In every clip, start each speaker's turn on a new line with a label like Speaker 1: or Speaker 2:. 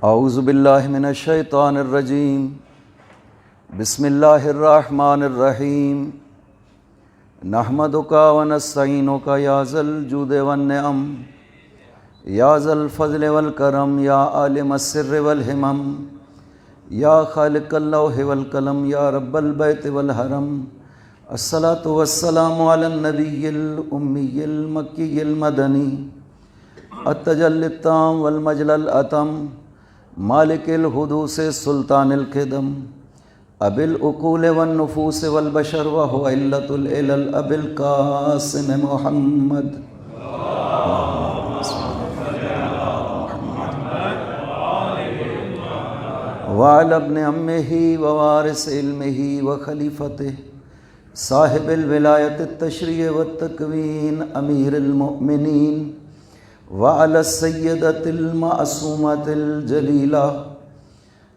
Speaker 1: اعوذ باللہ من الشیطان الرجیم بسم اللہ الرحمن الرحیم نحمدک ونستعینک یا ذا الجود والنعم یا ذا الفضل والکرم یا عالم السر والہمم یا خالق اللوح والقلم یا رب البیت والحرم الصلاۃ والسلام علی النبی الامی المکی المدنی التجلی التام والمجل الاتم مالک الحدوث سلطان القدم ابی العقول والنفوس والبشر وهو علة العلل ابی القاسم محمد وعلى ابن عمه ووارث علمه وخلیفته صاحب الولایت التشریع والتکوین امیر المؤمنین وعلى السیدة المعصومة الجلیلة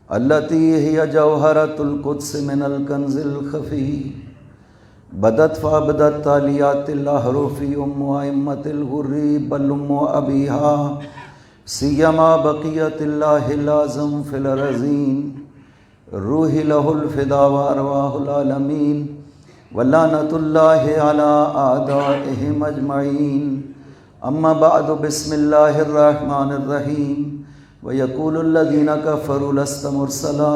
Speaker 1: التي هي جوہرة القدس من الکنز الخفی بدت فابدت تالیات الأحرف ام ائمة الغر بل ام ابیها سیما بقیت اللہ العظم فی الارضین روح له الفدا وارواح العالمین ولعنۃ اللہ علی اعدائهم اجمعین اما بعد بسم اللہ الرحمن الرحیم ویقول الذین کفروا لست مرسلا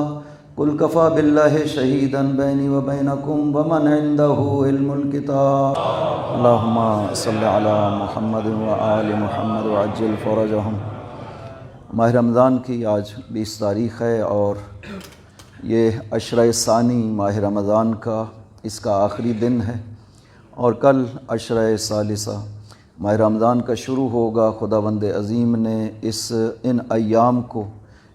Speaker 1: قل کفی باللہ شہیدا بینی وبینکم ومن عنده علم الکتاب اللہم صل علی محمد وآل محمد وعجل فرجہم۔ ماہ رمضان کی آج 20 تاریخ ہے اور یہ عشرہ ثانی ماہ رمضان کا اس کا آخری دن ہے، اور کل عشرہ ثالثہ ماہ رمضان کا شروع ہوگا۔ خداوند عظیم نے ان ایام کو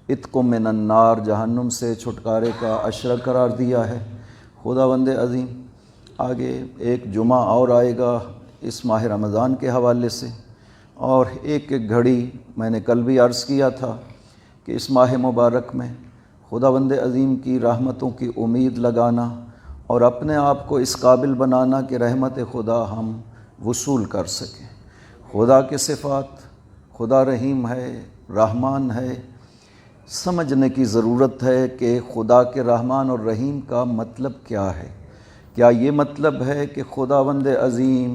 Speaker 1: عتق من النار، جہنم سے چھٹکارے کا عشرہ قرار دیا ہے۔ خداوند عظیم آگے ایک جمعہ اور آئے گا اس ماہ رمضان کے حوالے سے، اور ایک گھڑی میں نے کل بھی عرض کیا تھا کہ اس ماہ مبارک میں خداوند عظیم کی رحمتوں کی امید لگانا اور اپنے آپ کو اس قابل بنانا کہ رحمت خدا ہم وصول کر سکیں۔ خدا کے صفات، خدا رحیم ہے، رحمان ہے، سمجھنے کی ضرورت ہے کہ خدا کے رحمان اور رحیم کا مطلب کیا ہے۔ کیا یہ مطلب ہے کہ خداوند عظیم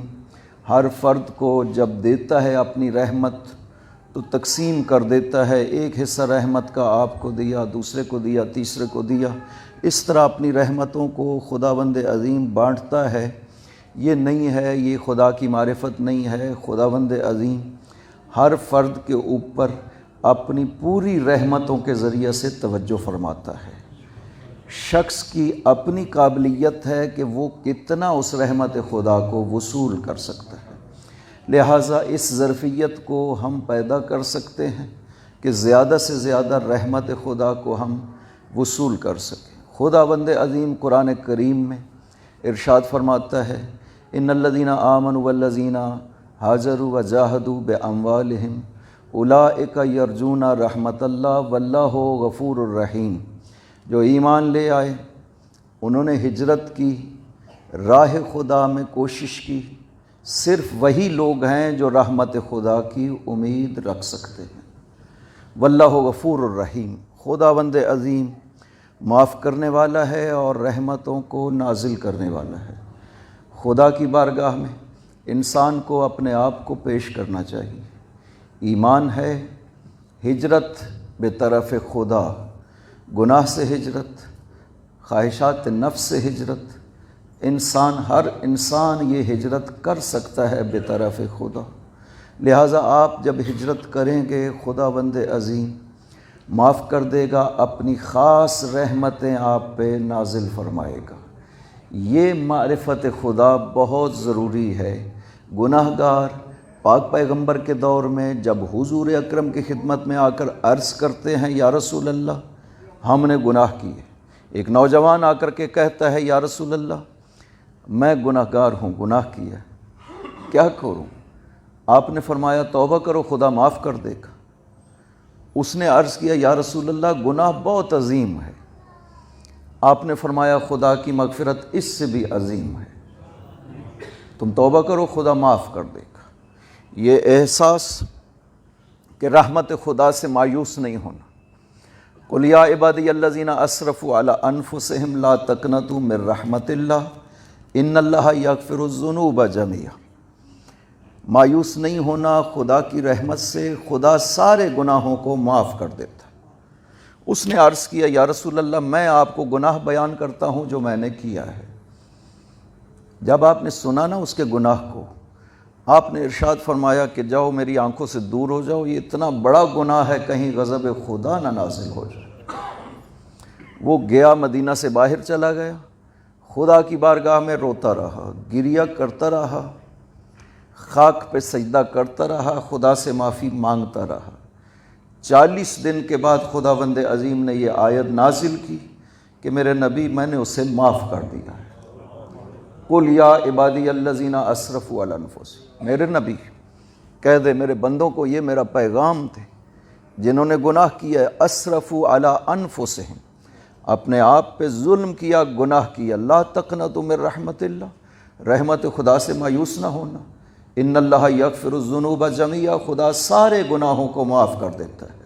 Speaker 1: ہر فرد کو جب دیتا ہے اپنی رحمت تو تقسیم کر دیتا ہے، ایک حصہ رحمت کا آپ کو دیا، دوسرے کو دیا، تیسرے کو دیا، اس طرح اپنی رحمتوں کو خداوند عظیم بانٹتا ہے؟ یہ نہیں ہے، یہ خدا کی معرفت نہیں ہے۔ خداوند عظیم ہر فرد کے اوپر اپنی پوری رحمتوں کے ذریعے سے توجہ فرماتا ہے۔ شخص کی اپنی قابلیت ہے کہ وہ کتنا اس رحمت خدا کو وصول کر سکتا ہے، لہٰذا اس ظرفیت کو ہم پیدا کر سکتے ہیں کہ زیادہ سے زیادہ رحمت خدا کو ہم وصول کر سکیں۔ خداوند عظیم قرآن کریم میں ارشاد فرماتا ہے، ان الذین آمنوا والذین ہاجروا وجاہدوا باموالہم اولئک یرجون رحمت اللہ واللہ غفور الرحیم۔ جو ایمان لے آئے، انہوں نے ہجرت کی، راہ خدا میں کوشش کی، صرف وہی لوگ ہیں جو رحمت خدا کی امید رکھ سکتے ہیں۔ واللہ غفور الرحیم، خداوند عظیم معاف کرنے والا ہے اور رحمتوں کو نازل کرنے والا ہے۔ خدا کی بارگاہ میں انسان کو اپنے آپ کو پیش کرنا چاہیے۔ ایمان ہے، ہجرت بطرف خدا، گناہ سے ہجرت، خواہشات نفس سے ہجرت، ہر انسان یہ ہجرت کر سکتا ہے بطرف خدا۔ لہٰذا آپ جب ہجرت کریں گے، خداوند عظیم معاف کر دے گا، اپنی خاص رحمتیں آپ پہ نازل فرمائے گا۔ یہ معرفت خدا بہت ضروری ہے۔ گناہ گار پاک پیغمبر کے دور میں جب حضور اکرم کی خدمت میں آ کر عرض کرتے ہیں، یا رسول اللہ ہم نے گناہ کیے، ایک نوجوان آ کر کے کہتا ہے، یا رسول اللہ میں گناہ گار ہوں، گناہ کیا، کیا کروں؟ آپ نے فرمایا توبہ کرو، خدا معاف کر دے گا۔ اس نے عرض کیا، یا رسول اللہ گناہ بہت عظیم ہے۔ آپ نے فرمایا خدا کی مغفرت اس سے بھی عظیم ہے، تم توبہ کرو، خدا معاف کر دے گا۔ یہ احساس کہ رحمت خدا سے مایوس نہیں ہونا، قل یا عبادی الذین اسرفوا علی انفسہم لا تقنطوا من رحمت اللہ ان اللہ یغفر الذنوب جميعا۔ مایوس نہیں ہونا خدا کی رحمت سے، خدا سارے گناہوں کو معاف کر دیتا ہے۔ اس نے عرض کیا یا رسول اللہ میں آپ کو گناہ بیان کرتا ہوں جو میں نے کیا ہے۔ جب آپ نے سنا نا اس کے گناہ کو، آپ نے ارشاد فرمایا کہ جاؤ میری آنکھوں سے دور ہو جاؤ، یہ اتنا بڑا گناہ ہے کہیں غضب خدا نہ نازل ہو جائے۔ وہ گیا، مدینہ سے باہر چلا گیا، خدا کی بارگاہ میں روتا رہا، گریہ کرتا رہا، خاک پہ سجدہ کرتا رہا، خدا سے معافی مانگتا رہا۔ 40 دن کے بعد خداوند عظیم نے یہ آیت نازل کی کہ میرے نبی میں نے اسے معاف کر دیا ہے۔ قل یا عبادی الذین اسرفوا علی انفسہم، میرے نبی کہہ دے میرے بندوں کو، یہ میرا پیغام تھے جنہوں نے گناہ کیا ہے، اسرفوا علی انفسہم، اپنے آپ پہ ظلم کیا، گناہ کیا، لا تقنطوا من رحمت اللہ، رحمت خدا سے مایوس نہ ہونا، ان اللہ یغفر الذنوب جميعا، خدا سارے گناہوں کو معاف کر دیتا ہے۔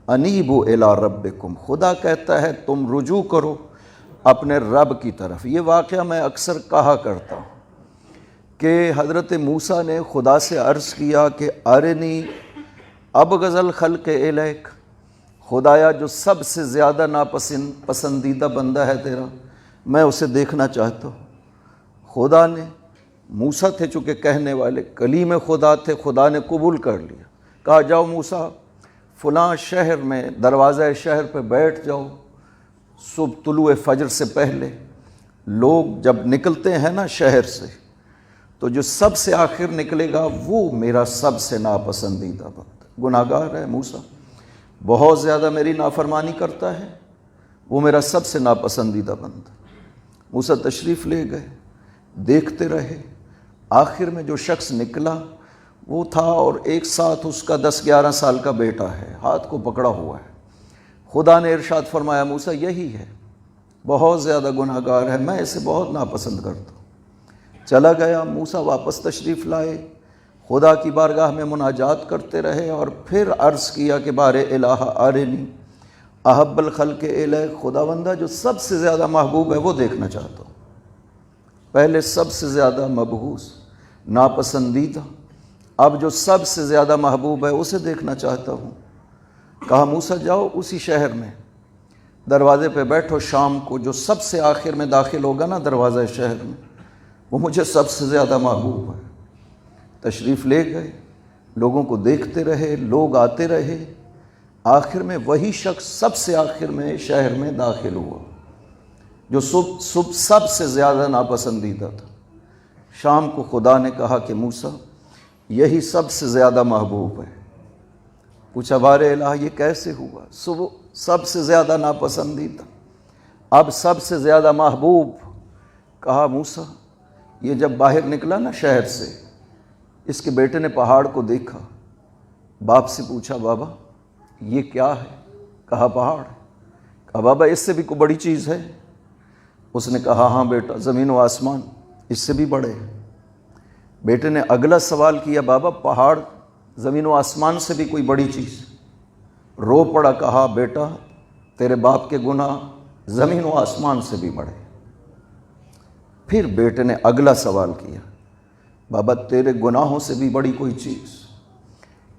Speaker 1: انیبوا الی ربکم، خدا کہتا ہے تم رجوع کرو اپنے رب کی طرف۔ یہ واقعہ میں اکثر کہا کرتا ہوں کہ حضرت موسیٰ نے خدا سے عرض کیا کہ ارنی ابغض الخلق الیک، خدایا جو سب سے زیادہ پسندیدہ بندہ ہے تیرا، میں اسے دیکھنا چاہتا ہوں۔ خدا نے، موسیٰ تھے چونکہ کہنے والے، کلیم خدا تھے، خدا نے قبول کر لیا، کہا جاؤ موسیٰ فلاں شہر میں دروازہ شہر پہ بیٹھ جاؤ، صبح طلوع فجر سے پہلے لوگ جب نکلتے ہیں نا شہر سے، تو جو سب سے آخر نکلے گا وہ میرا سب سے ناپسندیدہ بندہ، گناہ گار ہے موسیٰ، بہت زیادہ میری نافرمانی کرتا ہے، وہ میرا سب سے ناپسندیدہ بندہ۔ موسیٰ تشریف لے گئے، دیکھتے رہے، آخر میں جو شخص نکلا وہ تھا، اور ایک ساتھ اس کا 10-11 سال کا بیٹا ہے، ہاتھ کو پکڑا ہوا ہے۔ خدا نے ارشاد فرمایا موسیٰ یہی ہے، بہت زیادہ گناہ گار ہے، میں اسے بہت ناپسند کرتا ہوں۔ چلا گیا، موسیٰ واپس تشریف لائے، خدا کی بارگاہ میں مناجات کرتے رہے، اور پھر عرض کیا کہ بار الہ ارنی احب الخلق الیک، خداوندہ جو سب سے زیادہ محبوب ہے وہ دیکھنا چاہتا ہوں۔ پہلے سب سے زیادہ مبغوض، ناپسندیدہ، اب جو سب سے زیادہ محبوب ہے اسے دیکھنا چاہتا ہوں۔ کہا موسیٰ جاؤ اسی شہر میں دروازے پہ بیٹھو، شام کو جو سب سے آخر میں داخل ہوگا نا دروازہ شہر میں، وہ مجھے سب سے زیادہ محبوب ہے۔ تشریف لے گئے، لوگوں کو دیکھتے رہے، لوگ آتے رہے، آخر میں وہی شخص سب سے آخر میں شہر میں داخل ہوا جو صبح سب سے زیادہ ناپسندیدہ تھا۔ شام کو خدا نے کہا کہ موسیٰ یہی سب سے زیادہ محبوب ہے۔ پوچھا بار الہ یہ کیسے ہوا؟ صبح سب سے زیادہ ناپسندیدہ، اب سب سے زیادہ محبوب۔ کہا موسیٰ یہ جب باہر نکلا نا شہر سے، اس کے بیٹے نے پہاڑ کو دیکھا، باپ سے پوچھا بابا یہ کیا ہے؟ کہا پہاڑ۔ کہا بابا اس سے بھی کوئی بڑی چیز ہے؟ اس نے کہا ہاں بیٹا، زمین و آسمان اس سے بھی بڑے ہیں۔ بیٹے نے اگلا سوال کیا بابا پہاڑ زمین و آسمان سے بھی کوئی بڑی چیز؟ رو پڑا، کہا بیٹا تیرے باپ کے گناہ زمین و آسمان سے بھی بڑے۔ پھر بیٹے نے اگلا سوال کیا بابا تیرے گناہوں سے بھی بڑی کوئی چیز؟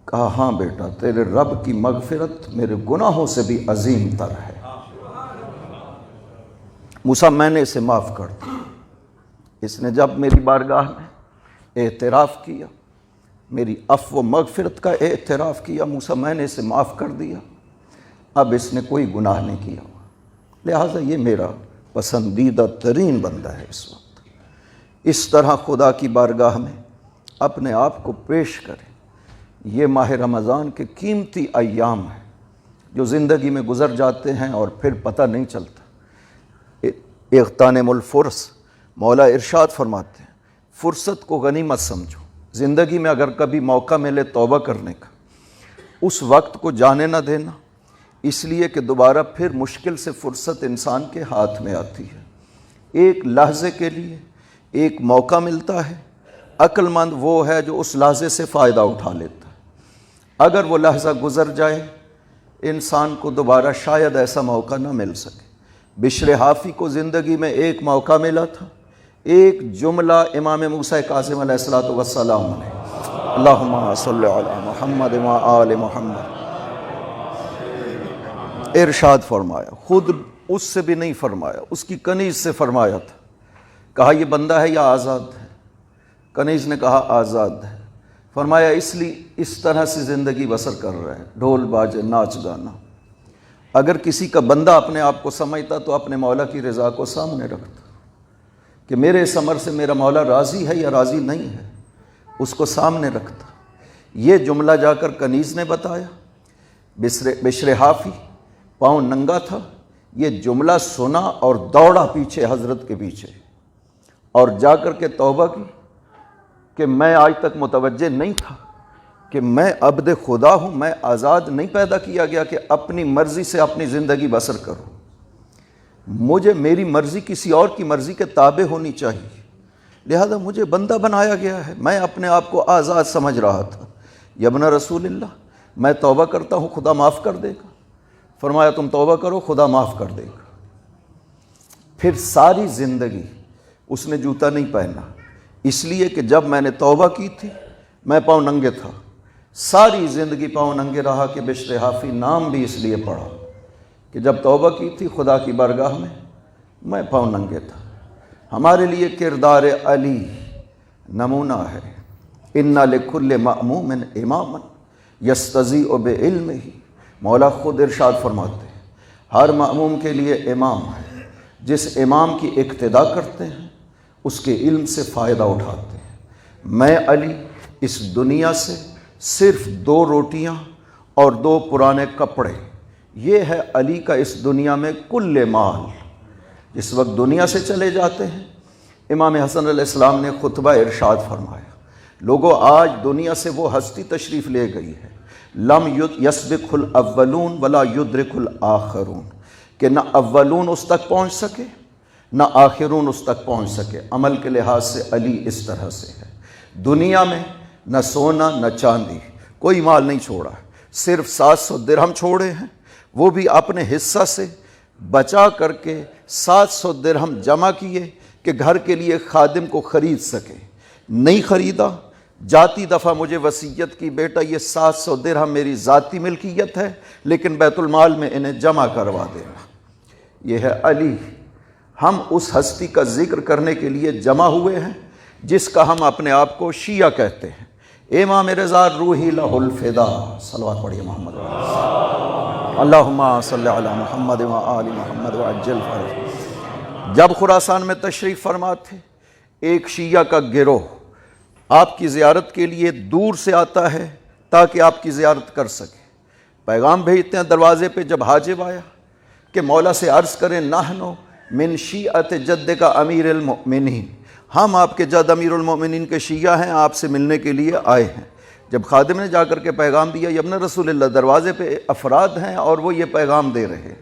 Speaker 1: کہا ہاں بیٹا تیرے رب کی مغفرت میرے گناہوں سے بھی عظیم تر ہے۔ موسیٰ میں نے اسے معاف کر دیا۔ اس نے جب میری بارگاہ میں اعتراف کیا، میری عفو و مغفرت کا اعتراف کیا، موسیٰ میں نے اسے معاف کر دیا، اب اس نے کوئی گناہ نہیں کیا، لہٰذا یہ میرا پسندیدہ ترین بندہ ہے اس وقت۔ اس طرح خدا کی بارگاہ میں اپنے آپ کو پیش کریں۔ یہ ماہ رمضان کے قیمتی ایام ہیں جو زندگی میں گزر جاتے ہیں اور پھر پتہ نہیں چلتا۔ اغتنم الفرص، مولا ارشاد فرماتے ہیں فرصت کو غنیمت سمجھو۔ زندگی میں اگر کبھی موقع ملے توبہ کرنے کا، اس وقت کو جانے نہ دینا، اس لیے کہ دوبارہ پھر مشکل سے فرصت انسان کے ہاتھ میں آتی ہے۔ ایک لحظے کے لیے ایک موقع ملتا ہے، عقل مند وہ ہے جو اس لحظے سے فائدہ اٹھا لیتا ہے۔ اگر وہ لحظہ گزر جائے، انسان کو دوبارہ شاید ایسا موقع نہ مل سکے۔ بشر حافی کو زندگی میں ایک موقع ملا تھا، ایک جملہ امام موسیٰ کاظم علیہ السلام نے اللہم صلی علی محمد و آل محمد ارشاد فرمایا، خود اس سے بھی نہیں فرمایا، اس کی کنیز سے فرمایا تھا، کہا یہ بندہ ہے یا آزاد ہے؟ کنیز نے کہا آزاد ہے۔ فرمایا اس لیے اس طرح سے زندگی بسر کر رہا ہے، ڈھول باجے ناچ گانا۔ اگر کسی کا بندہ اپنے آپ کو سمجھتا تو اپنے مولا کی رضا کو سامنے رکھتا کہ میرے اس عمل سے میرا مولا راضی ہے یا راضی نہیں ہے، اس کو سامنے رکھتا۔ یہ جملہ جا کر کنیز نے بتایا، بشر حافی پاؤں ننگا تھا، یہ جملہ سنا اور دوڑا پیچھے حضرت کے پیچھے، اور جا کر کے توبہ کی کہ میں آج تک متوجہ نہیں تھا کہ میں عبد خدا ہوں، میں آزاد نہیں پیدا کیا گیا کہ اپنی مرضی سے اپنی زندگی بسر کروں، مجھے میری مرضی کسی اور کی مرضی کے تابع ہونی چاہیے، لہذا مجھے بندہ بنایا گیا ہے، میں اپنے آپ کو آزاد سمجھ رہا تھا۔ یا ابن رسول اللہ، میں توبہ کرتا ہوں خدا معاف کر دے گا۔ فرمایا تم توبہ کرو خدا معاف کر دے گا۔ پھر ساری زندگی اس نے جوتا نہیں پہنا، اس لیے کہ جب میں نے توبہ کی تھی میں پاؤں ننگے تھا، ساری زندگی پاؤں ننگے رہا کہ بشر حافی نام بھی اس لیے پڑھا کہ جب توبہ کی تھی خدا کی بارگاہ میں پاؤں ننگے تھا۔ ہمارے لیے کردار علی نمونہ ہے، ان لکل مأموم اماما یستضیء بعلمہ، مولا خود ارشاد فرماتے ہیں ہر مأموم کے لیے امام ہے، جس امام کی اقتداء کرتے ہیں اس کے علم سے فائدہ اٹھاتے ہیں۔ میں علی اس دنیا سے صرف 2 روٹیاں اور 2 پرانے کپڑے، یہ ہے علی کا اس دنیا میں کل مال۔ جس وقت دنیا سے چلے جاتے ہیں امام حسن علیہ السلام نے خطبہ ارشاد فرمایا، لوگوں آج دنیا سے وہ ہستی تشریف لے گئی ہے، لم یسبق الاولون ولا یدرک الآخرون، کہ نہ اولون اس تک پہنچ سکے نہ آخرون اس تک پہنچ سکے۔ عمل کے لحاظ سے علی اس طرح سے ہے، دنیا میں نہ سونا نہ چاندی، کوئی مال نہیں چھوڑا، صرف 700 درہم چھوڑے ہیں، وہ بھی اپنے حصہ سے بچا کر کے 700 درہم جمع کیے کہ گھر کے لیے خادم کو خرید سکے، نہیں خریدا۔ جاتی دفعہ مجھے وصیت کی بیٹا یہ 700 درہم میری ذاتی ملکیت ہے لیکن بیت المال میں انہیں جمع کروا دینا۔ یہ ہے علی۔ ہم اس ہستی کا ذکر کرنے کے لیے جمع ہوئے ہیں جس کا ہم اپنے آپ کو شیعہ کہتے ہیں۔ امام رضا روحی لہ الفدا، صلوات پڑھیے محمد اللہم صلی علی محمد و آل محمد وعجل فرج۔ جب خراسان میں تشریف فرما تھے، ایک شیعہ کا گروہ آپ کی زیارت کے لیے دور سے آتا ہے تاکہ آپ کی زیارت کر سکے، پیغام بھیجتے ہیں دروازے پہ۔ جب حاجب آیا کہ مولا سے عرض کریں نحنو من شیعت جد کا امیر المؤمنین، ہم آپ کے جد امیر المؤمنین کے شیعہ ہیں، آپ سے ملنے کے لیے آئے ہیں۔ جب خادم نے جا کر کے پیغام دیا، یا ابن رسول اللہ دروازے پہ افراد ہیں اور وہ یہ پیغام دے رہے ہیں،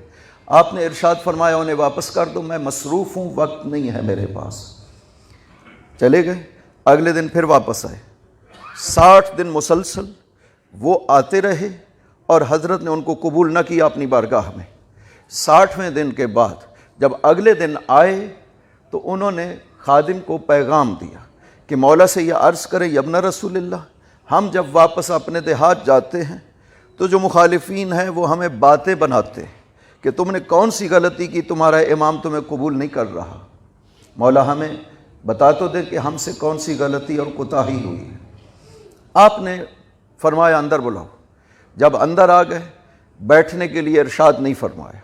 Speaker 1: آپ نے ارشاد فرمایا انہیں واپس کر دو، میں مصروف ہوں، وقت نہیں ہے میرے پاس۔ چلے گئے، اگلے دن پھر واپس آئے، 60 دن مسلسل وہ آتے رہے اور حضرت نے ان کو قبول نہ کیا اپنی بارگاہ میں۔ 60ویں دن کے بعد جب اگلے دن آئے تو انہوں نے خادم کو پیغام دیا کہ مولا سے یہ عرض کریں یا ابن رسول اللہ، ہم جب واپس اپنے دیہات جاتے ہیں تو جو مخالفین ہیں وہ ہمیں باتیں بناتے ہیں کہ تم نے کون سی غلطی کی، تمہارا امام تمہیں قبول نہیں کر رہا، مولا ہمیں بتا تو دے کہ ہم سے کون سی غلطی اور کوتاہی ہوئی ہے۔ آپ نے فرمایا اندر بلاؤ۔ جب اندر آ گئے، بیٹھنے کے لیے ارشاد نہیں فرمایا،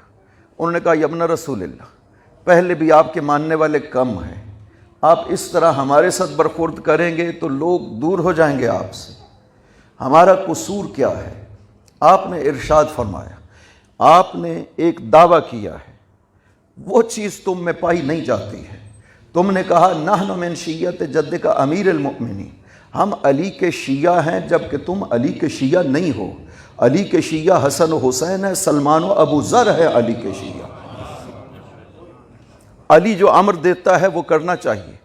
Speaker 1: انہوں نے کہا یا ابن رسول اللہ، پہلے بھی آپ کے ماننے والے کم ہیں، آپ اس طرح ہمارے ساتھ برخورد کریں گے تو لوگ دور ہو جائیں گے آپ سے، ہمارا قصور کیا ہے؟ آپ نے ارشاد فرمایا، آپ نے ایک دعویٰ کیا ہے، وہ چیز تم میں پائی نہیں جاتی ہے۔ تم نے کہا نحن من شیعت جد کا امیر المؤمنین، ہم علی کے شیعہ ہیں، جبکہ تم علی کے شیعہ نہیں ہو۔ علی کے شیعہ حسن و حسین ہے، سلمان و ابو ذر ہے علی کے شیعہ۔ علی جو امر دیتا ہے وہ کرنا چاہیے،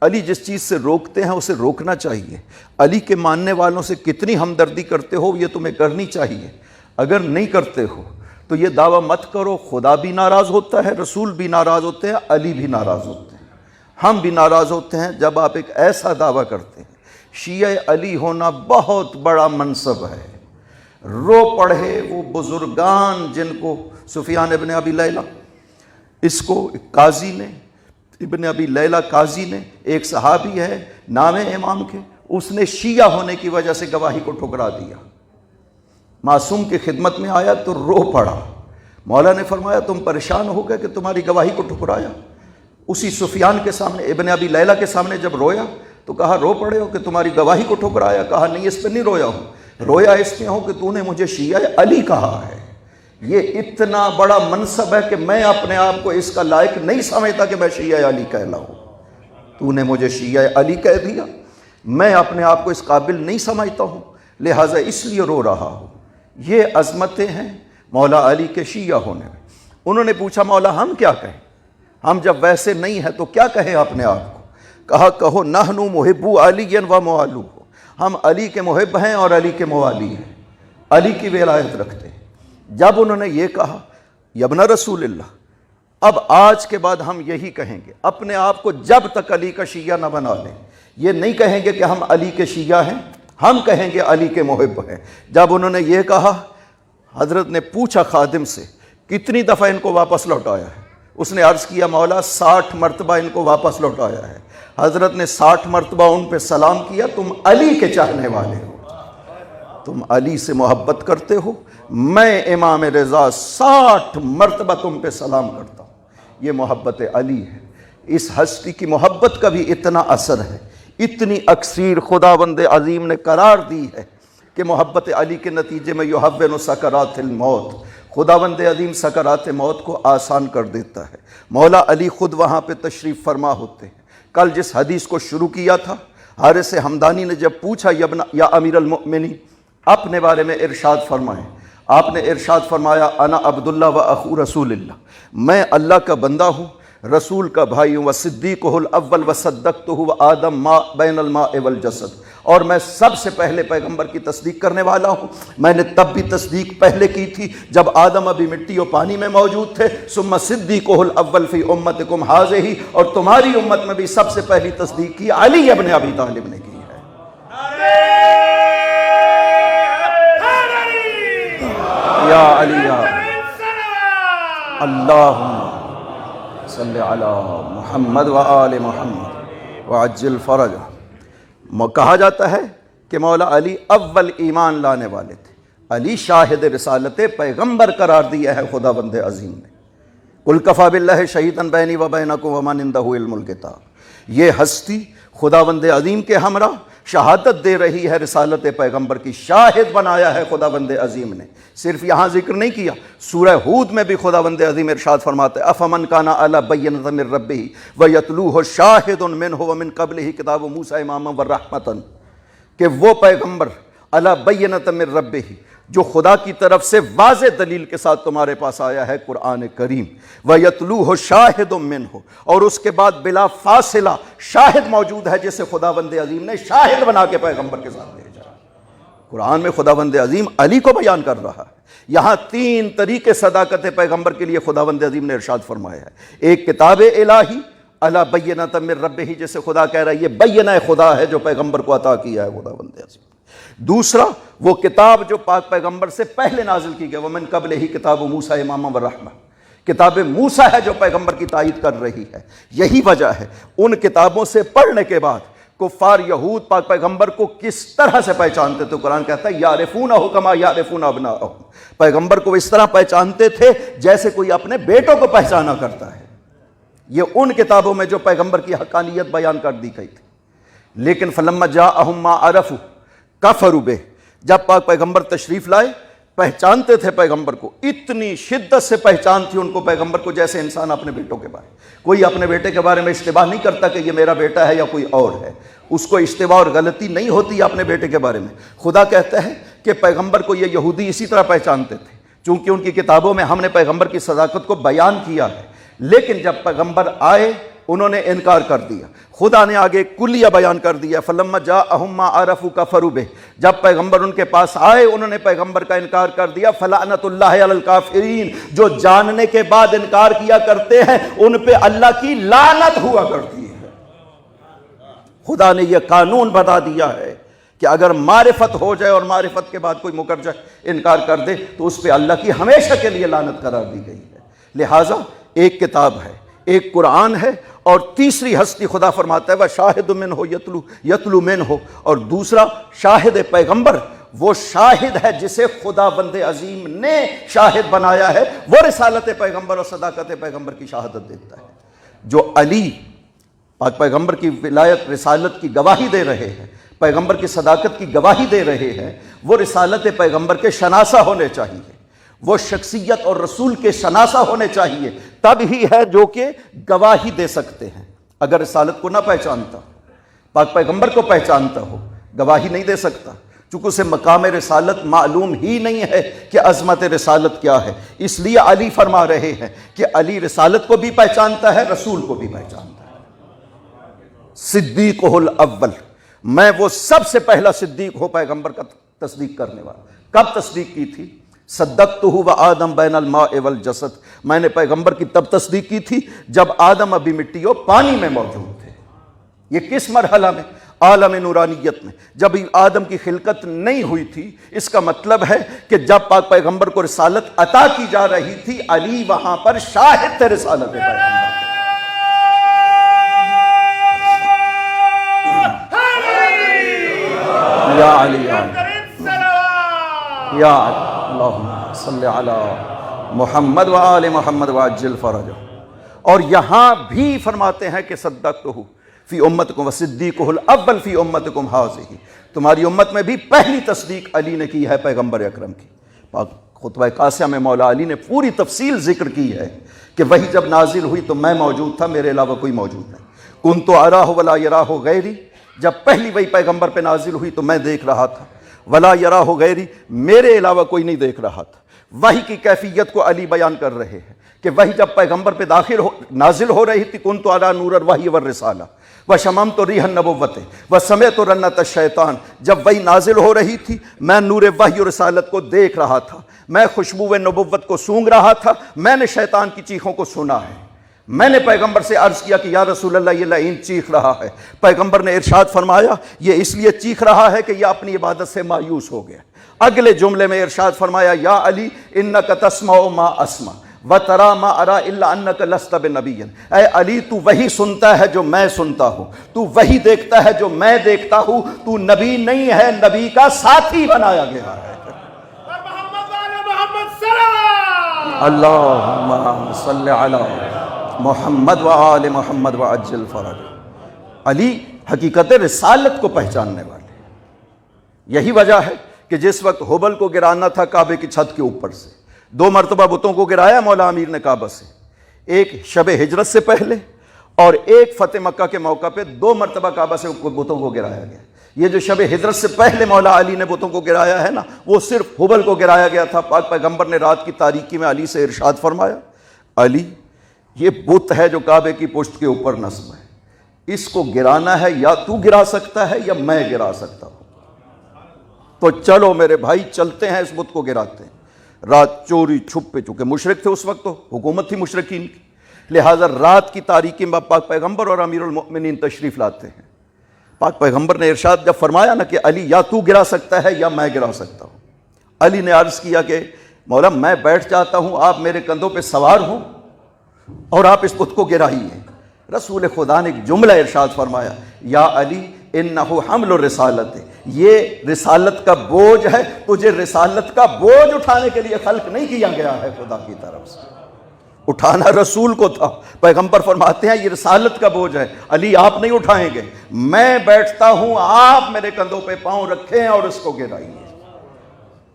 Speaker 1: علی جس چیز سے روکتے ہیں اسے روکنا چاہیے۔ علی کے ماننے والوں سے کتنی ہمدردی کرتے ہو یہ تمہیں کرنی چاہیے۔ اگر نہیں کرتے ہو تو یہ دعویٰ مت کرو خدا بھی ناراض ہوتا ہے، رسول بھی ناراض ہوتے ہیں، علی بھی ناراض ہوتے ہیں، ہم بھی ناراض ہوتے ہیں جب آپ ایک ایسا دعویٰ کرتے ہیں۔ شیعہ علی ہونا بہت بڑا منصب ہے۔ رو پڑھے وہ بزرگان جن کو سفیان ابن ابی لیلہ، اس کو قاضی نے، ابن ابی لیلہ قاضی نے، ایک صحابی ہے نام امام کے، اس نے شیعہ ہونے کی وجہ سے گواہی کو ٹھکرا دیا۔ معصوم کی خدمت میں آیا تو رو پڑا۔ مولا نے فرمایا تم پریشان ہو گئے کہ تمہاری گواہی کو ٹھکرایا؟ اسی سفیان کے سامنے، ابن ابی لیلہ کے سامنے جب رویا تو کہا رو پڑے ہو کہ تمہاری گواہی کو ٹھکرایا؟ کہا نہیں، اس پہ نہیں رویا ہوں، رویا اس میں ہوں کہ تو نے مجھے شیعہ علی کہا ہے۔ یہ اتنا بڑا منصب ہے کہ میں اپنے آپ کو اس کا لائق نہیں سمجھتا کہ میں شیعہ علی کہلاؤں۔ تو نے مجھے شیعہ علی کہہ دیا، میں اپنے آپ کو اس قابل نہیں سمجھتا ہوں، لہٰذا اس لیے رو رہا ہوں۔ یہ عظمتیں ہیں مولا علی کے شیعہ ہونے میں۔ انہوں نے پوچھا مولا ہم کیا کہیں؟ ہم جب ویسے نہیں ہیں تو کیا کہیں اپنے آپ کو؟ کہا کہو نحنو محبو علی و موالو، ہم علی کے محب ہیں اور علی کے موالی ہیں، علی کی ولایت رکھتے ہیں۔ جب انہوں نے یہ کہا یبن رسول اللہ، اب آج کے بعد ہم یہی کہیں گے، اپنے آپ کو جب تک علی کا شیعہ نہ بنا لیں، یہ نہیں کہیں گے کہ ہم علی کے شیعہ ہیں، ہم کہیں گے علی کے محب ہیں۔ جب انہوں نے یہ کہا، حضرت نے پوچھا خادم سے کتنی دفعہ ان کو واپس لوٹایا ہے؟ اس نے عرض کیا مولا 60 مرتبہ ان کو واپس لوٹایا ہے۔ حضرت نے 60 مرتبہ ان پہ سلام کیا، تم علی کے چاہنے والے ہو، تم علی سے محبت کرتے ہو، میں امام رضا 60 مرتبہ تم پہ سلام کرتا ہوں۔ یہ محبت علی ہے۔ اس ہستی کی محبت کا بھی اتنا اثر ہے، اتنی اکثیر خداوند عظیم نے قرار دی ہے کہ محبت علی کے نتیجے میں یحون سکرات الموت، خداوند عظیم سکرات موت کو آسان کر دیتا ہے۔ مولا علی خود وہاں پہ تشریف فرما ہوتے ہیں۔ کل جس حدیث کو شروع کیا تھا، حارث حمدانی نے جب پوچھا یا امیر المؤمنین اپنے بارے میں ارشاد فرمائیں، آپ نے ارشاد فرمایا انا عبداللہ و اخو رسول اللہ، میں اللہ کا بندہ ہوں، رسول کا بھائی ہوں، وصدیقہ الاول وصدقتہ وآدم ما بین الماء والجسد، اور میں سب سے پہلے پیغمبر کی تصدیق کرنے والا ہوں۔ میں نے تب بھی تصدیق پہلے کی تھی جب آدم ابھی مٹی و پانی میں موجود تھے، ثم صدیقہ الاول فی امتکم ہذہ، اور تمہاری امت میں بھی سب سے پہلی تصدیق کی علی ابن ابی طالب نے کی ہے۔ یا علی یا اللہم صلی علی محمد و آل محمد وعجل فرج۔ کہا جاتا ہے کہ مولا علی اول ایمان لانے والے تھے۔ علی شاہد رسالت پیغمبر قرار دیا ہے خداوند عظیم نے۔ قل کفی باللہ شہیدا بینی و بینکم ومن عندہ علم الکتاب۔ یہ ہستی خداوند عظیم کے ہمراہ شہادت دے رہی ہے، رسالت پیغمبر کی شاہد بنایا ہے خداوند عظیم نے۔ صرف یہاں ذکر نہیں کیا، سورہ ہود میں بھی خداوند عظیم ارشاد فرماتے ہیں افمن کان علی بینۃ من ربہ ویتلوہ شاہد منہ ومن قبلہ کتاب موسیٰ اماما ورحمۃ، کہ وہ پیغمبر علی بینۃ من ربہ جو خدا کی طرف سے واضح دلیل کے ساتھ تمہارے پاس آیا ہے قرآن کریم، وَيَتْلُوهُ شَاهِدٌ مِّنْهُ، اور اس کے بعد بلا فاصلہ شاہد موجود ہے جسے خداوند عظیم نے شاہد بنا کے پیغمبر کے ساتھ بھیجا۔ قرآن میں خداوند عظیم علی کو بیان کر رہا ہے۔ یہاں 3 طریقے صداقت پیغمبر کے لیے خداوند عظیم نے ارشاد فرمایا ہے۔ ایک کتاب الہی علی بینۃ من ربہ، جسے خدا کہہ رہا ہے یہ بینہ خدا ہے جو پیغمبر کو عطا کیا ہے خداوند عظیم۔ دوسرا وہ کتاب جو پاک پیغمبر سے پہلے نازل کی گئی، ومن قبلہ کتاب موسیٰ اماما ورحمۃ، کتاب موسیٰ ہے جو پیغمبر کی تائید کر رہی ہے۔ یہی وجہ ہے ان کتابوں سے پڑھنے کے بعد کفار یہود پاک پیغمبر کو کس طرح سے پہچانتے تھے۔ قرآن کہتا ہے یعرفونہ کما یعرفون ابناءہم، پیغمبر کو اس طرح پہچانتے تھے جیسے کوئی اپنے بیٹوں کو پہچانا کرتا ہے۔ یہ ان کتابوں میں جو پیغمبر کی حقانیت بیان کر دی گئی تھی۔ لیکن فلما جاءہم ما عرفوا کفروا بہ، جب پاک پیغمبر تشریف لائے پہچانتے تھے پیغمبر کو، اتنی شدت سے پہچان تھی ان کو پیغمبر کو جیسے انسان اپنے بیٹوں کے بارے میں۔ کوئی اپنے بیٹے کے بارے میں اشتباہ نہیں کرتا کہ یہ میرا بیٹا ہے یا کوئی اور ہے، اس کو اشتباہ اور غلطی نہیں ہوتی اپنے بیٹے کے بارے میں۔ خدا کہتا ہے کہ پیغمبر کو یہ یہودی اسی طرح پہچانتے تھے، چونکہ ان کی کتابوں میں ہم نے پیغمبر کی صداقت کو بیان کیا ہے۔ لیکن جب پیغمبر آئے انہوں نے انکار کر دیا۔ خدا نے آگے کلیہ بیان کر دیا، فلما جاءہم ما عرفوا کفروا بہ، جب پیغمبر ان کے پاس آئے انہوں نے پیغمبر کا انکار کر دیا۔ فلعنت اللہ علی الکافرین، جو جاننے کے بعد انکار کیا کرتے ہیں ان پہ اللہ کی لعنت ہوا کرتی ہے۔ خدا نے یہ قانون بتا دیا ہے کہ اگر معرفت ہو جائے اور معرفت کے بعد کوئی مکر جائے، انکار کر دے، تو اس پہ اللہ کی ہمیشہ کے لیے لعنت قرار دی گئی ہے۔ لہٰذا ایک کتاب ہے، ایک قرآن ہے، اور تیسری ہستی خدا فرماتا ہے وَشَاهِدٌ مِّنْهُ یتلو منہ، اور دوسرا شاہد پیغمبر، وہ شاہد ہے جسے خدا بند عظیم نے شاہد بنایا ہے، وہ رسالت پیغمبر اور صداقت پیغمبر کی شہادت دیتا ہے۔ جو علی پاک پیغمبر کی ولایت رسالت کی گواہی دے رہے ہیں، پیغمبر کی صداقت کی گواہی دے رہے ہیں، وہ رسالت پیغمبر کے شناسہ ہونے چاہیے، وہ شخصیت اور رسول کے شناسہ ہونے چاہیے، تب ہی ہے جو کہ گواہی دے سکتے ہیں۔ اگر رسالت کو نہ پہچانتا، پاک پیغمبر کو پہچانتا ہو، گواہی نہیں دے سکتا، چونکہ اسے مقام رسالت معلوم ہی نہیں ہے کہ عظمت رسالت کیا ہے۔ اس لیے علی فرما رہے ہیں کہ علی رسالت کو بھی پہچانتا ہے، رسول کو بھی پہچانتا ہے۔ صدیقہ الاول، میں وہ سب سے پہلا صدیق ہوں پیغمبر کا تصدیق کرنے والا۔ کب تصدیق کی تھی؟ صدقتہ وآدم بین الماء والجسد، میں نے پیغمبر کی تب تصدیق کی تھی جب آدم ابھی مٹی اور پانی میں موجود تھے۔ یہ کس مرحلہ میں؟ عالم نورانیت میں، جب آدم کی خلقت نہیں ہوئی تھی۔ اس کا مطلب ہے کہ جب پاک پیغمبر کو رسالت عطا کی جا رہی تھی، علی وہاں پر شاہد تھے رسالت پیغمبر۔ یا علی یا اللہم صلی علی محمد وآل محمد وعجل فرجہ۔ اور یہاں بھی فرماتے ہیں کہ صدقتہ فی امتکم وصدیقہ الاول فی امتکم ھذہ، تمہاری امت میں بھی پہلی تصدیق علی نے کی ہے پیغمبر اکرم کی۔ پاک خطبہ قاسیہ میں مولا علی نے پوری تفصیل ذکر کی ہے کہ وہی جب نازل ہوئی تو میں موجود تھا، میرے علاوہ کوئی موجود نہیں۔ کنت اراہ ولا یراہ غیری، جب پہلی وہی پیغمبر پہ نازل ہوئی تو میں دیکھ رہا تھا، ولا یراہ غیری، میرے علاوہ کوئی نہیں دیکھ رہا تھا۔ وحی کی کیفیت کو علی بیان کر رہے ہیں کہ وحی جب پیغمبر پہ نازل ہو رہی تھی، کنت علی نور الوحی والرسالہ وشممت ریح النبوۃ وسمعت رنۃ الشیطان، جب وحی نازل ہو رہی تھی میں نور وحی اور رسالت کو دیکھ رہا تھا، میں خوشبو نبوت کو سونگ رہا تھا، میں نے شیطان کی چیخوں کو سنا ہے۔ میں نے پیغمبر سے عرض کیا کہ یا رسول اللہ یہ لعین چیخ رہا ہے۔ پیغمبر نے ارشاد فرمایا یہ اس لیے چیخ رہا ہے کہ یہ اپنی عبادت سے مایوس ہو گیا۔ اگلے جملے میں ارشاد فرمایا یا علی انک تسمع ما اسمع وترى ما ارى الا انک لست بنبی، اے علی تو وہی سنتا ہے جو میں سنتا ہوں، تو وہی دیکھتا ہے جو میں دیکھتا ہوں، تو نبی نہیں ہے، نبی کا ساتھی بنایا گیا ہے۔ اللہم صلی علی محمد وآل محمد وعجل فرج۔ علی حقیقت رسالت کو پہچاننے والے۔ یہی وجہ ہے کہ جس وقت حبل کو گرانا تھا کعبے کی چھت کے اوپر سے، 2 مرتبہ بتوں کو گرایا مولا امیر نے کعبہ سے، ایک شب ہجرت سے پہلے اور ایک فتح مکہ کے موقع پہ 2 مرتبہ کعبہ سے بتوں کو گرایا گیا۔ یہ جو شب ہجرت سے پہلے مولا علی نے بتوں کو گرایا ہے نا، وہ صرف حبل کو گرایا گیا تھا۔ پاک پیغمبر نے رات کی تاریکی میں علی سے ارشاد فرمایا علی یہ بت ہے جو کعبے کی پشت کے اوپر نصب ہے، اس کو گرانا ہے یا تو گرا سکتا ہے یا میں گرا سکتا ہوں، تو چلو میرے بھائی چلتے ہیں اس بت کو گراتے ہیں۔ رات چوری چھپ پہ، چونکہ مشرک تھے اس وقت، تو حکومت تھی مشرکین کی، لہٰذا رات کی تاریکی میں پاک پیغمبر اور امیر المؤمنین تشریف لاتے ہیں۔ پاک پیغمبر نے ارشاد جب فرمایا نا کہ علی یا تو گرا سکتا ہے یا میں گرا سکتا ہوں، علی نے عرض کیا کہ مولا میں بیٹھ جاتا ہوں، آپ میرے کندھوں پہ سوار ہوں اور آپ اس بت کو گرائیے۔ رسول خدا نے ایک جملہ ارشاد فرمایا یا علی انہ حمل الرسالت، یہ رسالت کا بوجھ ہے، تجھے رسالت کا بوجھ اٹھانے کے لیے خلق نہیں کیا گیا ہے خدا کی طرف سے، اٹھانا رسول کو تھا۔ پیغمبر فرماتے ہیں یہ رسالت کا بوجھ ہے، علی آپ نہیں اٹھائیں گے، میں بیٹھتا ہوں، آپ میرے کندھوں پہ پاؤں رکھیں اور اس کو گرائیے۔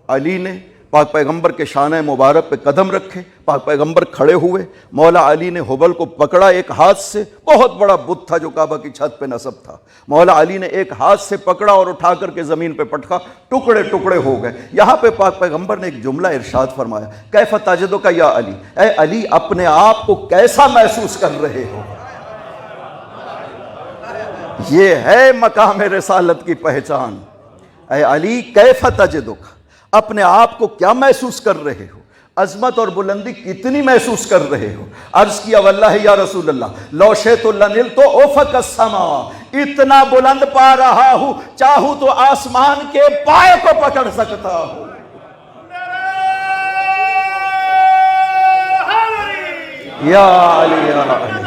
Speaker 1: علی نے پاک پیغمبر کے شانہ مبارک پہ قدم رکھے، پاک پیغمبر کھڑے ہوئے، مولا علی نے حبل کو پکڑا ایک ہاتھ سے، بہت بڑا بت تھا جو کعبہ کی چھت پہ نصب تھا، مولا علی نے ایک ہاتھ سے پکڑا اور اٹھا کر کے زمین پہ پٹکا، ٹکڑے ٹکڑے ہو گئے۔ یہاں پہ پاک پیغمبر نے ایک جملہ ارشاد فرمایا کیف تجدک یا علی، اے علی اپنے آپ کو کیسا محسوس کر رہے ہو؟ یہ ہے مقام رسالت کی پہچان۔ اے علی کیف تجدک، اپنے آپ کو کیا محسوس کر رہے ہو، عظمت اور بلندی کتنی محسوس کر رہے ہو؟ عرض کیا واللہ یا رسول اللہ لو شئت لنلت افق السماء، اتنا بلند پا رہا ہوں چاہوں تو آسمان کے پائے کو پکڑ سکتا ہوں۔ یا علی یا علی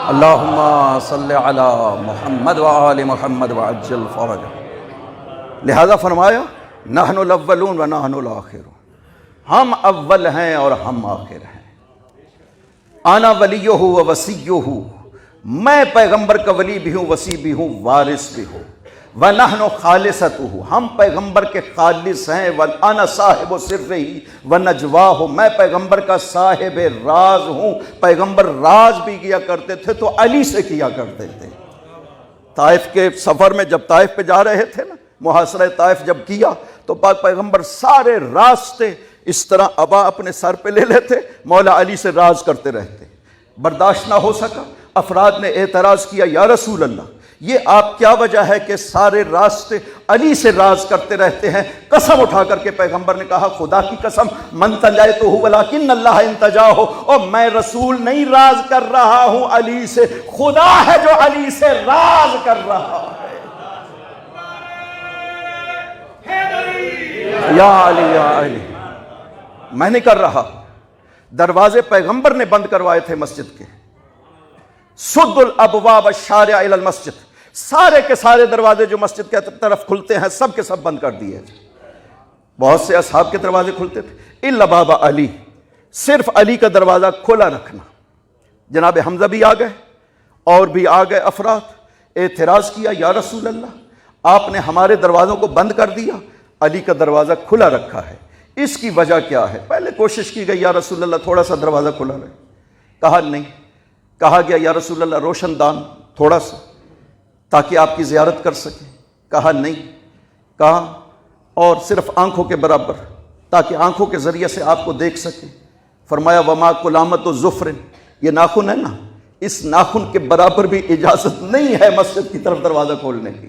Speaker 1: اللہم صلی علی محمد وآل محمد وعجل فرج۔ لہذا فرمایا نحن الاولون و نحن الاخرون، ہم اول ہیں اور ہم آخر ہیں۔ انا ولیہ و وصیہ، میں پیغمبر کا ولی بھی ہوں، وصی بھی ہوں، وارث بھی ہوں۔ وَنَحْنُ خَالِصَتُهُ، ہم پیغمبر کے خالص ہیں۔ وَأَنَا صَاحِبُ سِرِّهِ وَنَجْوَاهُ، میں پیغمبر کا صاحب راز ہوں۔ پیغمبر راز بھی کیا کرتے تھے تو علی سے کیا کرتے تھے۔ طائف کے سفر میں جب طائف پہ جا رہے تھے نا، محاصرہ طائف جب کیا تو پاک پیغمبر سارے راستے اس طرح ابا اپنے سر پہ لے لیتے، مولا علی سے راز کرتے رہتے۔ برداشت نہ ہو سکا، افراد نے اعتراض کیا یا رسول اللہ یہ آپ کیا وجہ ہے کہ سارے راستے علی سے راز کرتے رہتے ہیں؟ قسم اٹھا کر کے پیغمبر نے کہا خدا کی قسم من تجایتہ ولکن اللہ انتجاہ، اور میں رسول نہیں راز کر رہا ہوں علی سے، خدا ہے جو علی سے راز کر رہا ہے۔ یا علی یا علی، میں نہیں کر رہا۔ دروازے پیغمبر نے بند کروائے تھے مسجد کے، سد الابواب الشارع الی المسجد، سارے کے سارے دروازے جو مسجد کے طرف کھلتے ہیں سب کے سب بند کر دیے۔ بہت سے اصحاب کے دروازے کھلتے تھے الا باب علی، صرف علی کا دروازہ کھلا رکھنا۔ جناب حمزہ بھی آ گئے اور بھی آ گئے افراد، اعتراض کیا یا رسول اللہ آپ نے ہمارے دروازوں کو بند کر دیا، علی کا دروازہ کھلا رکھا ہے، اس کی وجہ کیا ہے؟ پہلے کوشش کی گئی یا رسول اللہ تھوڑا سا دروازہ کھلا رہے، کہا نہیں۔ کہا گیا یا رسول اللہ روشن دان تھوڑا سا تاکہ آپ کی زیارت کر سکیں، کہا نہیں۔ کہا اور صرف آنکھوں کے برابر تاکہ آنکھوں کے ذریعے سے آپ کو دیکھ سکیں، فرمایا وما کلامت و ظفر، یہ ناخن ہے نا، اس ناخن کے برابر بھی اجازت نہیں ہے مسجد کی طرف دروازہ کھولنے کی۔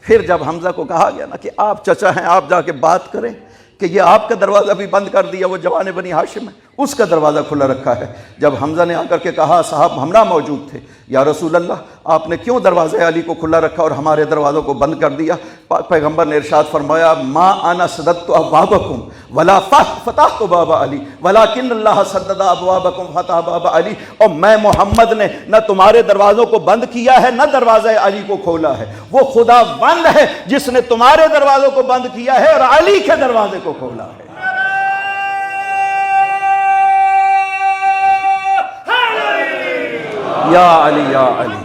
Speaker 1: پھر جب حمزہ کو کہا گیا نا کہ آپ چچا ہیں، آپ جا کے بات کریں کہ یہ آپ کا دروازہ بھی بند کر دیا، وہ جوان بنی ہاشم ہے اس کا دروازہ کھلا رکھا ہے۔ جب حمزہ نے آ کر کے کہا صاحب ہمراہ موجود تھے، یا رسول اللہ آپ نے کیوں دروازہ علی کو کھلا رکھا اور ہمارے دروازوں کو بند کر دیا؟ پیغمبر نے ارشاد فرمایا ما انا سددت ابوابکم ولا فتحت باب علی ولکن اللہ سدد ابوابکم فتح باب علی، اور میں محمد نے نہ تمہارے دروازوں کو بند کیا ہے نہ دروازہ علی کو کھولا ہے، وہ خدا بند ہے جس نے تمہارے دروازوں کو بند کیا ہے اور علی کے دروازے کو کھولا ہے۔ یا علی یا علی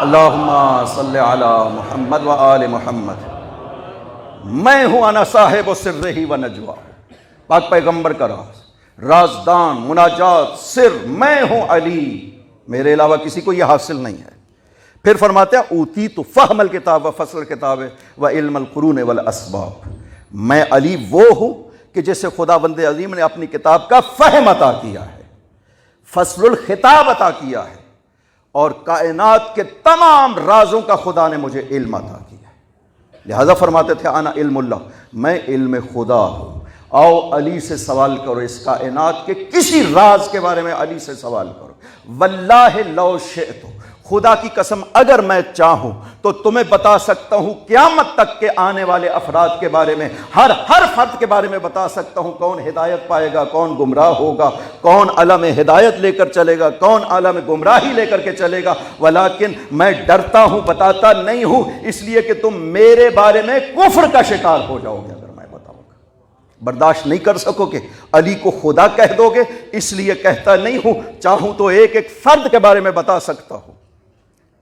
Speaker 1: اللہم صلی علی محمد وآل محمد۔ میں ہوں انا صاحب سرہ و نجواہ، پاک پیغمبر کا راز، رازدان، مناجات، سر، میں ہوں علی، میرے علاوہ کسی کو یہ حاصل نہیں ہے۔ پھر فرماتے ہیں اوتیت فہم الکتاب و فصل الکتاب و علم القرون والاسباب، میں علی وہ ہوں کہ جسے خداوند عظیم نے اپنی کتاب کا فہم عطا کیا ہے، فصل الخطاب عطا کیا ہے، اور کائنات کے تمام رازوں کا خدا نے مجھے علم عطا کیا ہے۔ لہذا فرماتے تھے انا علم اللہ، میں علم خدا ہوں۔ آؤ علی سے سوال کرو، اس کائنات کے کسی راز کے بارے میں علی سے سوال کرو۔ واللہ لو شئت، خدا کی قسم اگر میں چاہوں تو تمہیں بتا سکتا ہوں قیامت تک کے آنے والے افراد کے بارے میں، ہر فرد کے بارے میں بتا سکتا ہوں، کون ہدایت پائے گا، کون گمراہ ہوگا، کون عالم ہدایت لے کر چلے گا، کون عالم گمراہی لے کر کے چلے گا، ولیکن میں ڈرتا ہوں، بتاتا نہیں ہوں، اس لیے کہ تم میرے بارے میں کفر کا شکار ہو جاؤ گے اگر میں بتاؤں گا۔ برداشت نہیں کر سکو گے، علی کو خدا کہہ دو گے، اس لیے کہتا نہیں ہوں، چاہوں تو ایک ایک فرد کے بارے میں بتا سکتا ہوں۔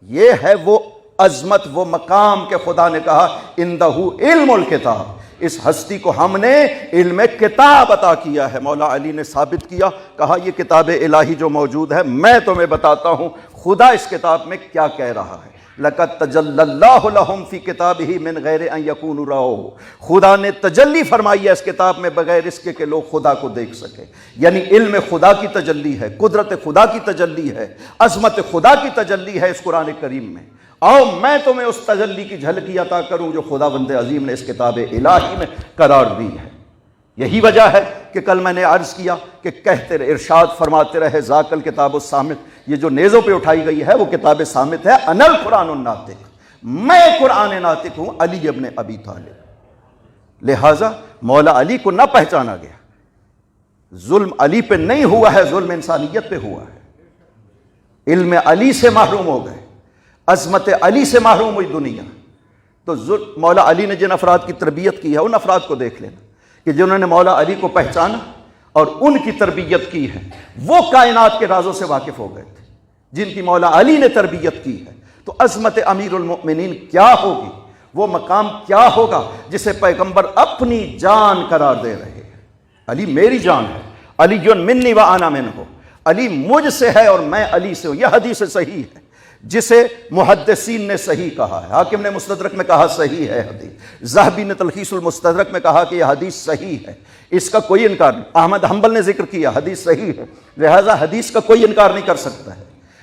Speaker 1: یہ ہے وہ عظمت، وہ مقام کہ خدا نے کہا اندہ علم الکتاب، اس ہستی کو ہم نے علم کتاب عطا کیا ہے۔ مولا علی نے ثابت کیا، کہا یہ کتاب الہی جو موجود ہے میں تمہیں بتاتا ہوں خدا اس کتاب میں کیا کہہ رہا ہے۔ لَقَدْ تَجَلَّى اللَّهُ لَهُمْ فِي كِتَابِهِ مِنْ غَيْرِ أَنْ يَكُونُوا رَأَوْهُ، خدا نے تجلی فرمائی ہے اس کتاب میں بغیر اس کے کہ لوگ خدا کو دیکھ سکے. یعنی علم خدا کی تجلی ہے، قدرت خدا کی تجلی ہے، عظمت خدا کی تجلی ہے اس قرآن کریم میں. آؤ میں تمہیں اس تجلی کی جھلکی عطا کروں جو خداوند عظیم نے اس کتاب الہی میں قرار دی ہے. یہی وجہ ہے کہ کل میں نے عرض کیا کہ کہتے رہے، ارشاد فرماتے رہے، ذاک الکتاب الصامت، یہ جو نیزوں پہ اٹھائی گئی ہے وہ کتاب صامت ہے. انا القرآن الناطق، میں قرآن ناطق ہوں، علی ابن ابی طالب. لہٰذا مولا علی کو نہ پہچانا گیا. ظلم علی پہ نہیں ہوا ہے، ظلم انسانیت پہ ہوا ہے. علم علی سے محروم ہو گئے، عظمت علی سے محروم ہوئی دنیا. تو مولا علی نے جن افراد کی تربیت کی ہے ان افراد کو دیکھ لینا کہ جنہوں نے مولا علی کو پہچانا اور ان کی تربیت کی ہے، وہ کائنات کے رازوں سے واقف ہو گئے تھے جن کی مولا علی نے تربیت کی ہے. تو عظمت امیر المؤمنین کیا ہوگی، وہ مقام کیا ہوگا جسے پیغمبر اپنی جان قرار دے رہے ہیں. علی میری جان ہے، علی منی و انا منہ، علی مجھ سے ہے اور میں علی سے ہوں. یہ حدیث صحیح ہے جسے محدثین نے صحیح کہا ہے. حاکم نے مستدرک میں کہا صحیح ہے حدیث، ذہبی نے تلخیص المستدرک میں کہا کہ یہ حدیث صحیح ہے، اس کا کوئی انکار نہیں. احمد حنبل نے ذکر کیا حدیث صحیح ہے، لہذا حدیث کا کوئی انکار نہیں کر سکتا ہے.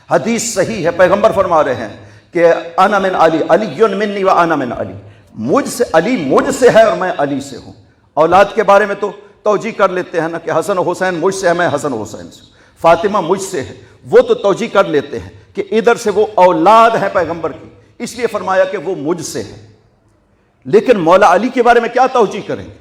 Speaker 1: حدیث صحیح ہے، پیغمبر فرما رہے ہیں کہ انا من علی، علی منی و انا من علی، مجھ سے، علی مجھ سے ہے اور میں علی سے ہوں. اولاد کے بارے میں تو توجیہ کر لیتے ہیں نا کہ حسن و حسین مجھ سے ہے، میں حسن و حسین سے ہوں. فاطمہ مجھ سے ہے، وہ تو توجیہ کر لیتے ہیں کہ ادھر سے وہ اولاد ہے پیغمبر کی، اس لیے فرمایا کہ وہ مجھ سے ہے. لیکن مولا علی کے بارے میں کیا توجیہ کریں گے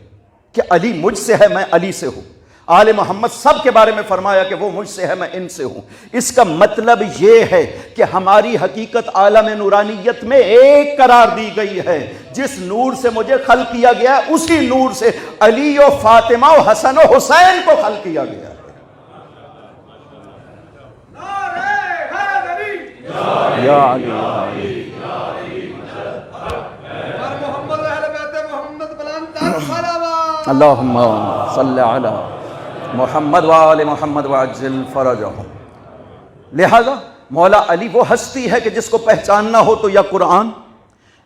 Speaker 1: کہ علی مجھ سے ہے، میں علی سے ہوں. آل محمد سب کے بارے میں فرمایا کہ وہ مجھ سے ہے، میں ان سے ہوں. اس کا مطلب یہ ہے کہ ہماری حقیقت عالم نورانیت میں ایک قرار دی گئی ہے. جس نور سے مجھے خلق کیا گیا ہے اسی نور سے علی و فاطمہ و حسن و حسین کو خلق کیا گیا ہے. یا علی اللہم صلی علی محمد وآل محمد وعجل فرجہم. لہذا مولا علی وہ ہستی ہے کہ جس کو پہچاننا ہو تو یا قرآن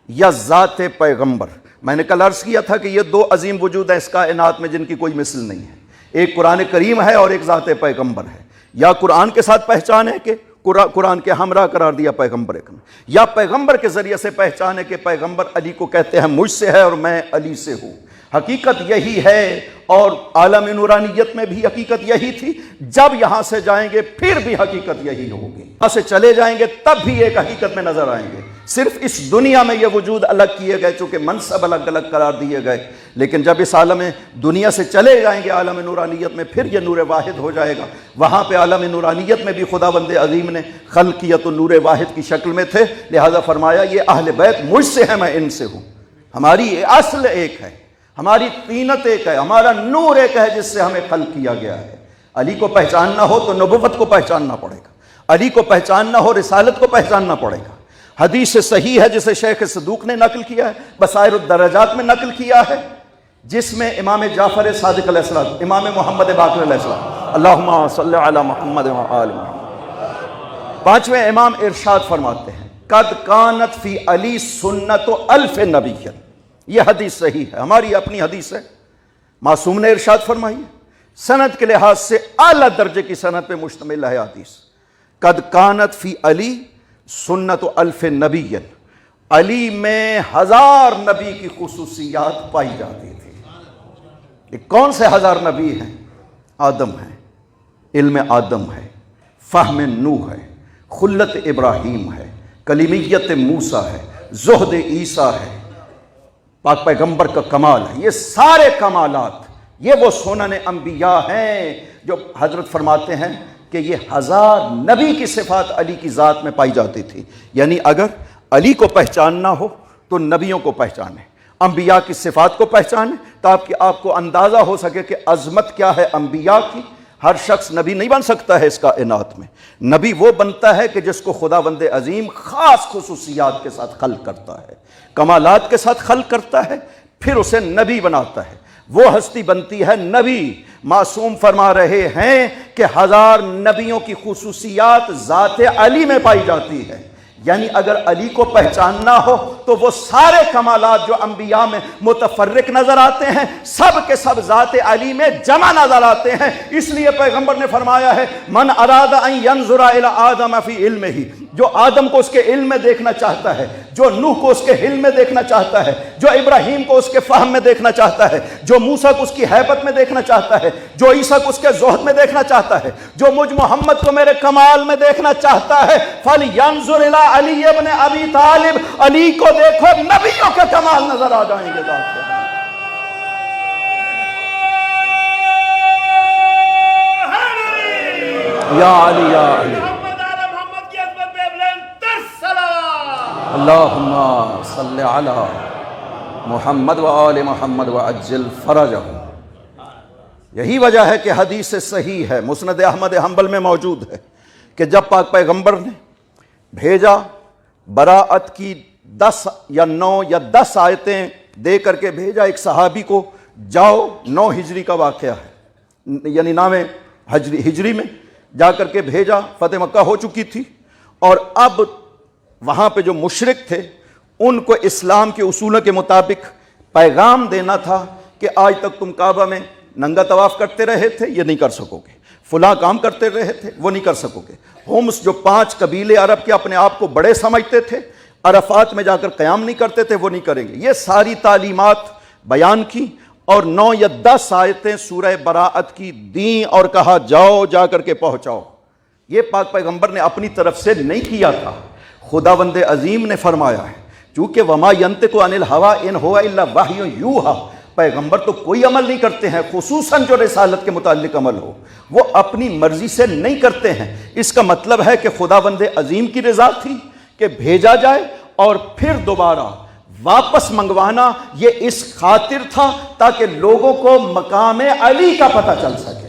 Speaker 1: یا ذات پیغمبر. میں نے کل عرض کیا تھا کہ یہ دو عظیم وجود ہیں اس کائنات میں جن کی کوئی مثل نہیں ہے. ایک قرآن کریم ہے اور ایک ذات پیغمبر ہے. یا قرآن کے ساتھ پہچان ہے کہ قرآن کے ہمراہ قرار دیا پیغمبر اکرم، یا پیغمبر کے ذریعے سے پہچان ہے کہ پیغمبر علی کو کہتے ہیں مجھ سے ہے اور میں علی سے ہوں. حقیقت یہی ہے اور عالم نورانیت میں بھی حقیقت یہی تھی. جب یہاں سے جائیں گے پھر بھی حقیقت یہی ہوگی. یہاں سے چلے جائیں گے تب بھی ایک حقیقت میں نظر آئیں گے. صرف اس دنیا میں یہ وجود الگ کیے گئے چونکہ منصب الگ الگ قرار دیے گئے، لیکن جب اس عالم دنیا سے چلے جائیں گے عالم نورانیت میں پھر یہ نور واحد ہو جائے گا. وہاں پہ عالم نورانیت میں بھی خداوند عظیم نے خلق کیا تو نور واحد کی شکل میں تھے. لہذا فرمایا یہ اہل بیت مجھ سے ہے، میں ان سے ہوں. ہماری اصل ایک ہے، ہماری طینت ایک ہے، ہمارا نور ایک ہے جس سے ہمیں خلق کیا گیا ہے. علی کو پہچاننا ہو تو نبوت کو پہچاننا پڑے گا، علی کو پہچاننا ہو رسالت کو پہچاننا پڑے گا. حدیث صحیح ہے جسے شیخ صدوق نے نقل کیا ہے، بصائر الدرجات میں نقل کیا ہے، جس میں امام جعفر صادق علیہ السلام، امام محمد باقر علیہ السلام، اللہم صلی علی محمد و آل محمد، پانچویں امام ارشاد فرماتے ہیں قد کانت فی علی سنت الف نبی. یہ حدیث صحیح ہے، ہماری اپنی حدیث ہے، معصوم نے ارشاد فرمائی، سند کے لحاظ سے اعلیٰ درجے کی سند پہ مشتمل ہے حدیث. قد کانت فی علی سنت الف نبی، علی میں 1000 نبی کی خصوصیات پائی جاتی تھی. یہ کون سے 1000 نبی ہیں؟ آدم ہے، علم آدم ہے، فہم نوح ہے، خلت ابراہیم ہے، کلیمیت موسیٰ ہے، زہد عیسیٰ ہے، پاک پیغمبر کا کمال ہے. یہ سارے کمالات یہ وہ سنن انبیاء ہیں جو حضرت فرماتے ہیں کہ یہ 1000 نبی کی صفات علی کی ذات میں پائی جاتی تھی. یعنی اگر علی کو پہچاننا ہو تو نبیوں کو پہچانیں، انبیاء کی صفات کو پہچانیں تاکہ آپ کو اندازہ ہو سکے کہ عظمت کیا ہے انبیاء کی. ہر شخص نبی نہیں بن سکتا ہے اس کائنات میں. نبی وہ بنتا ہے کہ جس کو خداوند عظیم خاص خصوصیات کے ساتھ خلق کرتا ہے، کمالات کے ساتھ خلق کرتا ہے، پھر اسے نبی بناتا ہے. وہ ہستی بنتی ہے نبی. معصوم فرما رہے ہیں کہ 1000 نبیوں کی خصوصیات ذات علی میں پائی جاتی ہے. یعنی اگر علی کو پہچاننا ہو تو وہ سارے کمالات جو انبیاء میں متفرق نظر آتے ہیں سب کے سب ذات علی میں جمع نظر آتے ہیں۔ اس لیے پیغمبر نے فرمایا ہے من اراد ان ينظر الى آدم فی علمہ، جو آدم کو اس کے علم میں دیکھنا چاہتا ہے، جو نوح کو اس کے حلم میں دیکھنا چاہتا ہے، جو ابراہیم کو اس کے فہم میں دیکھنا چاہتا ہے، جو موسیٰ کو اس کی ہیبت میں دیکھنا چاہتا ہے، جو عیسیٰ کو اس کے زہد میں دیکھنا چاہتا ہے، جو مجھ محمد کو میرے کمال میں دیکھنا چاہتا ہے، فَلْيَنْظُرْ إِلَىٰ عَلِيِّ بْنِ أَبِي طالب، علی کو دیکھو، نبیوں کے کمال نظر آ جائیں گے ذات سے۔ یا علی یا علی اللہم صلی علی محمد و آل محمد وعجل فرجہ۔ یہی وجہ ہے کہ حدیث صحیح ہے، مسند احمد حنبل میں موجود ہے کہ جب پاک پیغمبر نے بھیجا، براءت کی 10 یا 9 یا 10 آیتیں دے کر کے بھیجا ایک صحابی کو، جاؤ، 9 ہجری کا واقعہ ہے، یعنی 9 ہجری میں جا کر کے بھیجا، فتح مکہ ہو چکی تھی، اور اب وہاں پہ جو مشرک تھے ان کو اسلام کے اصولوں کے مطابق پیغام دینا تھا کہ آج تک تم کعبہ میں ننگا طواف کرتے رہے تھے، یہ نہیں کر سکو گے، فلاں کام کرتے رہے تھے، وہ نہیں کر سکو گے۔ ہومس جو 5 قبیلے عرب کے اپنے آپ کو بڑے سمجھتے تھے، عرفات میں جا کر قیام نہیں کرتے تھے، وہ نہیں کریں گے۔ یہ ساری تعلیمات بیان کی اور 9 یا 10 آیتیں سورہ براءت کی دیں اور کہا جاؤ، جا کر کے پہنچاؤ۔ یہ پاک پیغمبر نے اپنی طرف سے نہیں کیا تھا، خداوند عظیم نے فرمایا ہے، چونکہ وما ینطق عن الہوی ان ہوا الا وحی یوحی، پیغمبر تو کوئی عمل نہیں کرتے ہیں، خصوصاً جو رسالت کے متعلق عمل ہو وہ اپنی مرضی سے نہیں کرتے ہیں۔ اس کا مطلب ہے کہ خداوند عظیم کی رضا تھی کہ بھیجا جائے اور پھر دوبارہ واپس منگوانا، یہ اس خاطر تھا تاکہ لوگوں کو مقام علی کا پتہ چل سکے۔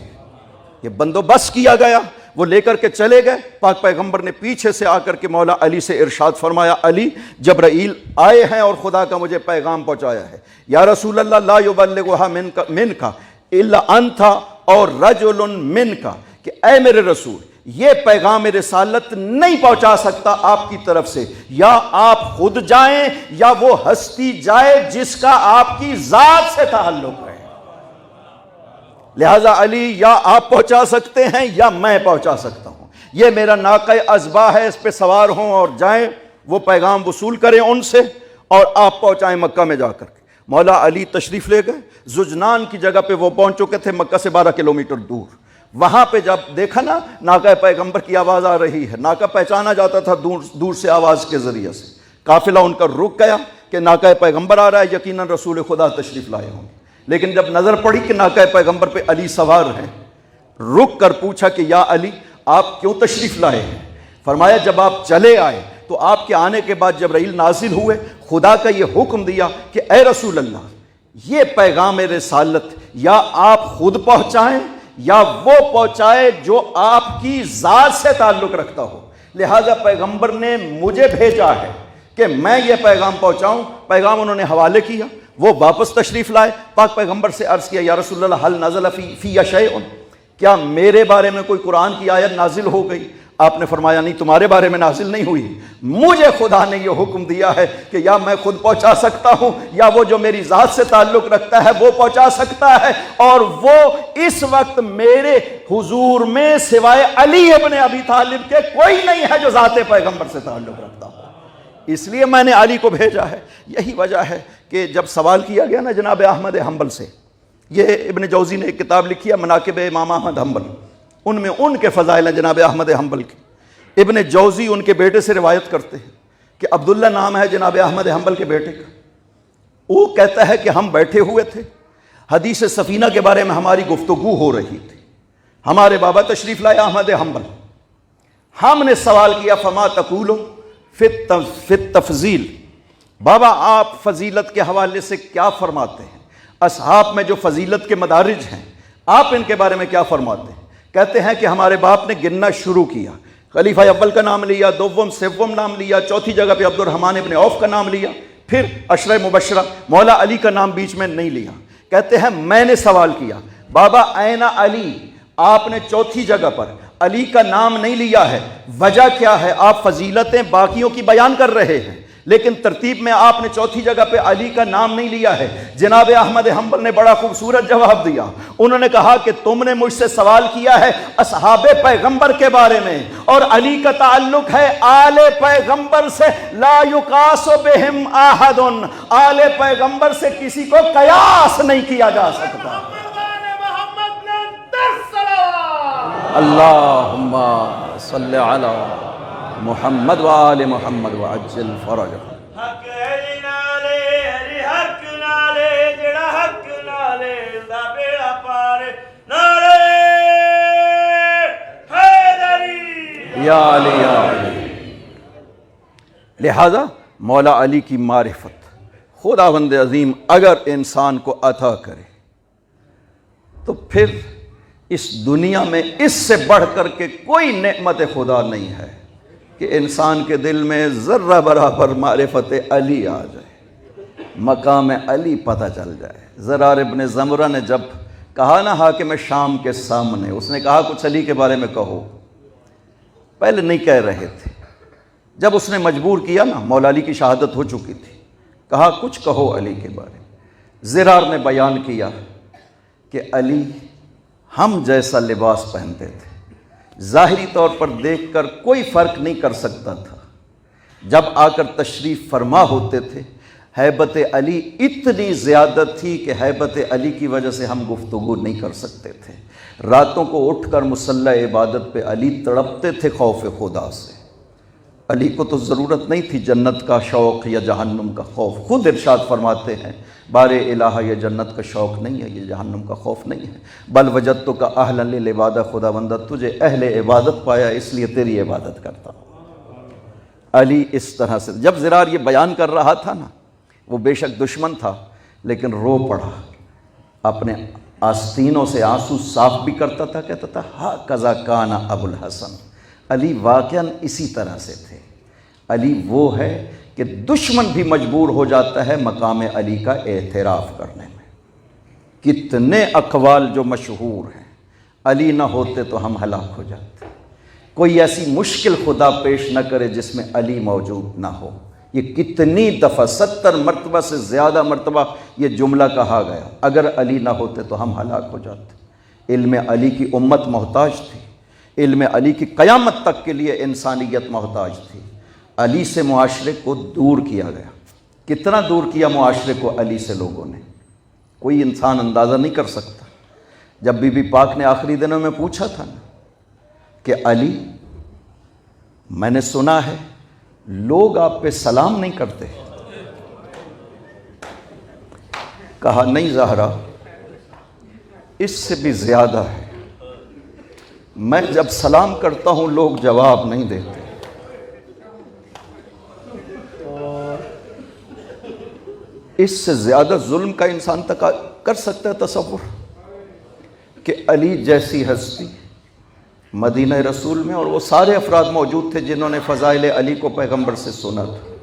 Speaker 1: یہ بندوبست کیا گیا، وہ لے کر کے چلے گئے۔ پاک پیغمبر نے پیچھے سے آ کر کے مولا علی سے ارشاد فرمایا، علی جبرائیل آئے ہیں اور خدا کا مجھے پیغام پہنچایا ہے۔ یا رسول اللہ لا یبلغها منک الا انت اور رجل منک، کہ اے میرے رسول یہ پیغام رسالت نہیں پہنچا سکتا آپ کی طرف سے، یا آپ خود جائیں یا وہ ہستی جائے جس کا آپ کی ذات سے تعلق ہے۔ لہذا علی یا آپ پہنچا سکتے ہیں یا میں پہنچا سکتا ہوں، یہ میرا ناقہ ازبا ہے، اس پہ سوار ہوں اور جائیں، وہ پیغام وصول کریں ان سے اور آپ پہنچائیں مکہ میں جا کر کے۔ مولا علی تشریف لے گئے، زجنان کی جگہ پہ وہ پہنچ چکے تھے، مکہ سے 12 کلومیٹر دور۔ وہاں پہ جب دیکھا نا ناقہ پیغمبر کی آواز آ رہی ہے، ناقہ پہچانا جاتا تھا دور سے آواز کے ذریعے سے، قافلہ ان کا رک گیا کہ ناقہ پیغمبر آ رہا ہے، یقیناً رسول خدا تشریف لائے ہوں گے۔ لیکن جب نظر پڑی کہ ناقہ پیغمبر پہ علی سوار ہیں، رک کر پوچھا کہ یا علی آپ کیوں تشریف لائے ہیں؟ فرمایا جب آپ چلے آئے تو آپ کے آنے کے بعد جبرائیل نازل ہوئے، خدا کا یہ حکم دیا کہ اے رسول اللہ یہ پیغام رسالت یا آپ خود پہنچائیں یا وہ پہنچائے جو آپ کی ذات سے تعلق رکھتا ہو۔ لہذا پیغمبر نے مجھے بھیجا ہے کہ میں یہ پیغام پہنچاؤں۔ پیغام انہوں نے حوالے کیا، وہ واپس تشریف لائے، پاک پیغمبر سے عرض کیا یا رسول اللہ حل نزل فی شیء، کیا میرے بارے میں کوئی قرآن کی آیت نازل ہو گئی؟ آپ نے فرمایا نہیں، تمہارے بارے میں نازل نہیں ہوئی، مجھے خدا نے یہ حکم دیا ہے کہ یا میں خود پہنچا سکتا ہوں یا وہ جو میری ذات سے تعلق رکھتا ہے وہ پہنچا سکتا ہے، اور وہ اس وقت میرے حضور میں سوائے علی ابن ابی طالب کے کوئی نہیں ہے جو ذات پیغمبر سے تعلق رکھتا ہو، اس لیے میں نے علی کو بھیجا ہے۔ یہی وجہ ہے کہ جب سوال کیا گیا نا جناب احمد حنبل سے، یہ ابن جوزی نے ایک کتاب لکھی ہے مناقب امام احمد حنبل، ان میں ان کے فضائل ہیں جناب احمد حنبل کے۔ ابن جوزی ان کے بیٹے سے روایت کرتے ہیں کہ عبداللہ نام ہے جناب احمد حنبل کے بیٹے کا، وہ کہتا ہے کہ ہم بیٹھے ہوئے تھے، حدیث سفینہ کے بارے میں ہماری گفتگو ہو رہی تھی، ہمارے بابا تشریف لائے احمد حنبل، ہم نے سوال کیا فما تقولو فی التفضیل، بابا آپ فضیلت کے حوالے سے کیا فرماتے ہیں؟ اصحاب میں جو فضیلت کے مدارج ہیں آپ ان کے بارے میں کیا فرماتے ہیں؟ کہتے ہیں کہ ہمارے باپ نے گننا شروع کیا، خلیفہ اول کا نام لیا، دوم سوم نام لیا، چوتھی جگہ پہ عبد الرحمن ابن عوف کا نام لیا، پھر عشرہ مبشرہ مولا علی کا نام بیچ میں نہیں لیا۔ کہتے ہیں میں نے سوال کیا بابا این علی، آپ نے چوتھی جگہ پر علی کا نام نہیں لیا ہے۔ وجہ کیا ہے؟ آپ فضیلتیں باقیوں کی بیان کر رہے ہیں، لیکن ترتیب میں آپ نے چوتھی جگہ پہ علی کا نام نہیں لیا ہے۔ جناب احمد حنبل نے بڑا خوبصورت جواب دیا، انہوں نے کہا کہ تم نے مجھ سے سوال کیا ہے اصحاب پیغمبر کے بارے میں، اور علی کا تعلق ہے آل پیغمبر سے، لا یقاس بہم احد، آل پیغمبر سے کسی کو قیاس نہیں کیا جا سکتا۔ اللہم صلی علی محمد وآل محمد وعجل فرج۔
Speaker 2: حق علی نالے، علی حق نالے، جڑا حق نالے دا بیڑا پارے، نالے حیدری
Speaker 1: یا علی یا علی۔ لہذا مولا علی کی معرفت خداوند عظیم اگر انسان کو عطا کرے تو پھر اس دنیا میں اس سے بڑھ کر کے کوئی نعمت خدا نہیں ہے کہ انسان کے دل میں ذرہ برابر معرفت علی آ جائے، مقام علی پتہ چل جائے۔ زرار ابن زمرہ نے جب کہا نا حاکم شام کے سامنے، اس نے کہا کچھ علی کے بارے میں کہو، پہلے نہیں کہہ رہے تھے، جب اس نے مجبور کیا نا، مولا علی کی شہادت ہو چکی تھی، کہا کچھ کہو علی کے بارے میں۔ زرار نے بیان کیا کہ علی ہم جیسا لباس پہنتے تھے، ظاہری طور پر دیکھ کر کوئی فرق نہیں کر سکتا تھا، جب آ کر تشریف فرما ہوتے تھے ہیبت علی اتنی زیادہ تھی کہ ہیبت علی کی وجہ سے ہم گفتگو نہیں کر سکتے تھے۔ راتوں کو اٹھ کر مصلی عبادت پہ علی تڑپتے تھے خوف خدا سے۔ علی کو تو ضرورت نہیں تھی جنت کا شوق یا جہنم کا خوف، خود ارشاد فرماتے ہیں بار الہ یہ جنت کا شوق نہیں ہے، یہ جہنم کا خوف نہیں ہے، بل وجدتک اہلا للعبادہ، خدا بندہ تجھے اہل عبادت پایا اس لیے تیری عبادت کرتا ہوں۔ علی اس طرح سے جب زرار یہ بیان کر رہا تھا نا، وہ بے شک دشمن تھا لیکن رو پڑا، اپنے آستینوں سے آنسو صاف بھی کرتا تھا، کہتا تھا ہا کذا کان ابو الحسن، علی واقعاً اسی طرح سے تھے۔ علی وہ ہے کہ دشمن بھی مجبور ہو جاتا ہے مقام علی کا اعتراف کرنے میں۔ کتنے اقوال جو مشہور ہیں، علی نہ ہوتے تو ہم ہلاک ہو جاتے، کوئی ایسی مشکل خدا پیش نہ کرے جس میں علی موجود نہ ہو۔ یہ کتنی دفعہ 70 مرتبہ سے زیادہ مرتبہ یہ جملہ کہا گیا، اگر علی نہ ہوتے تو ہم ہلاک ہو جاتے۔ علم علی کی امت محتاج تھی، علم علی کی قیامت تک کے لیے انسانیت محتاج تھی۔ علی سے معاشرے کو دور کیا گیا، کتنا دور کیا معاشرے کو علی سے لوگوں نے، کوئی انسان اندازہ نہیں کر سکتا۔ جب بی بی پاک نے آخری دنوں میں پوچھا تھا نا کہ علی میں نے سنا ہے لوگ آپ پہ سلام نہیں کرتے، کہا نہیں زہرا، اس سے بھی زیادہ ہے، میں جب سلام کرتا ہوں لوگ جواب نہیں دیتے۔ اس سے زیادہ ظلم کا انسان تک کر سکتا ہے تصور کہ علی جیسی ہستی مدینہ رسول میں، اور وہ سارے افراد موجود تھے جنہوں نے فضائل علی کو پیغمبر سے سنا تھا،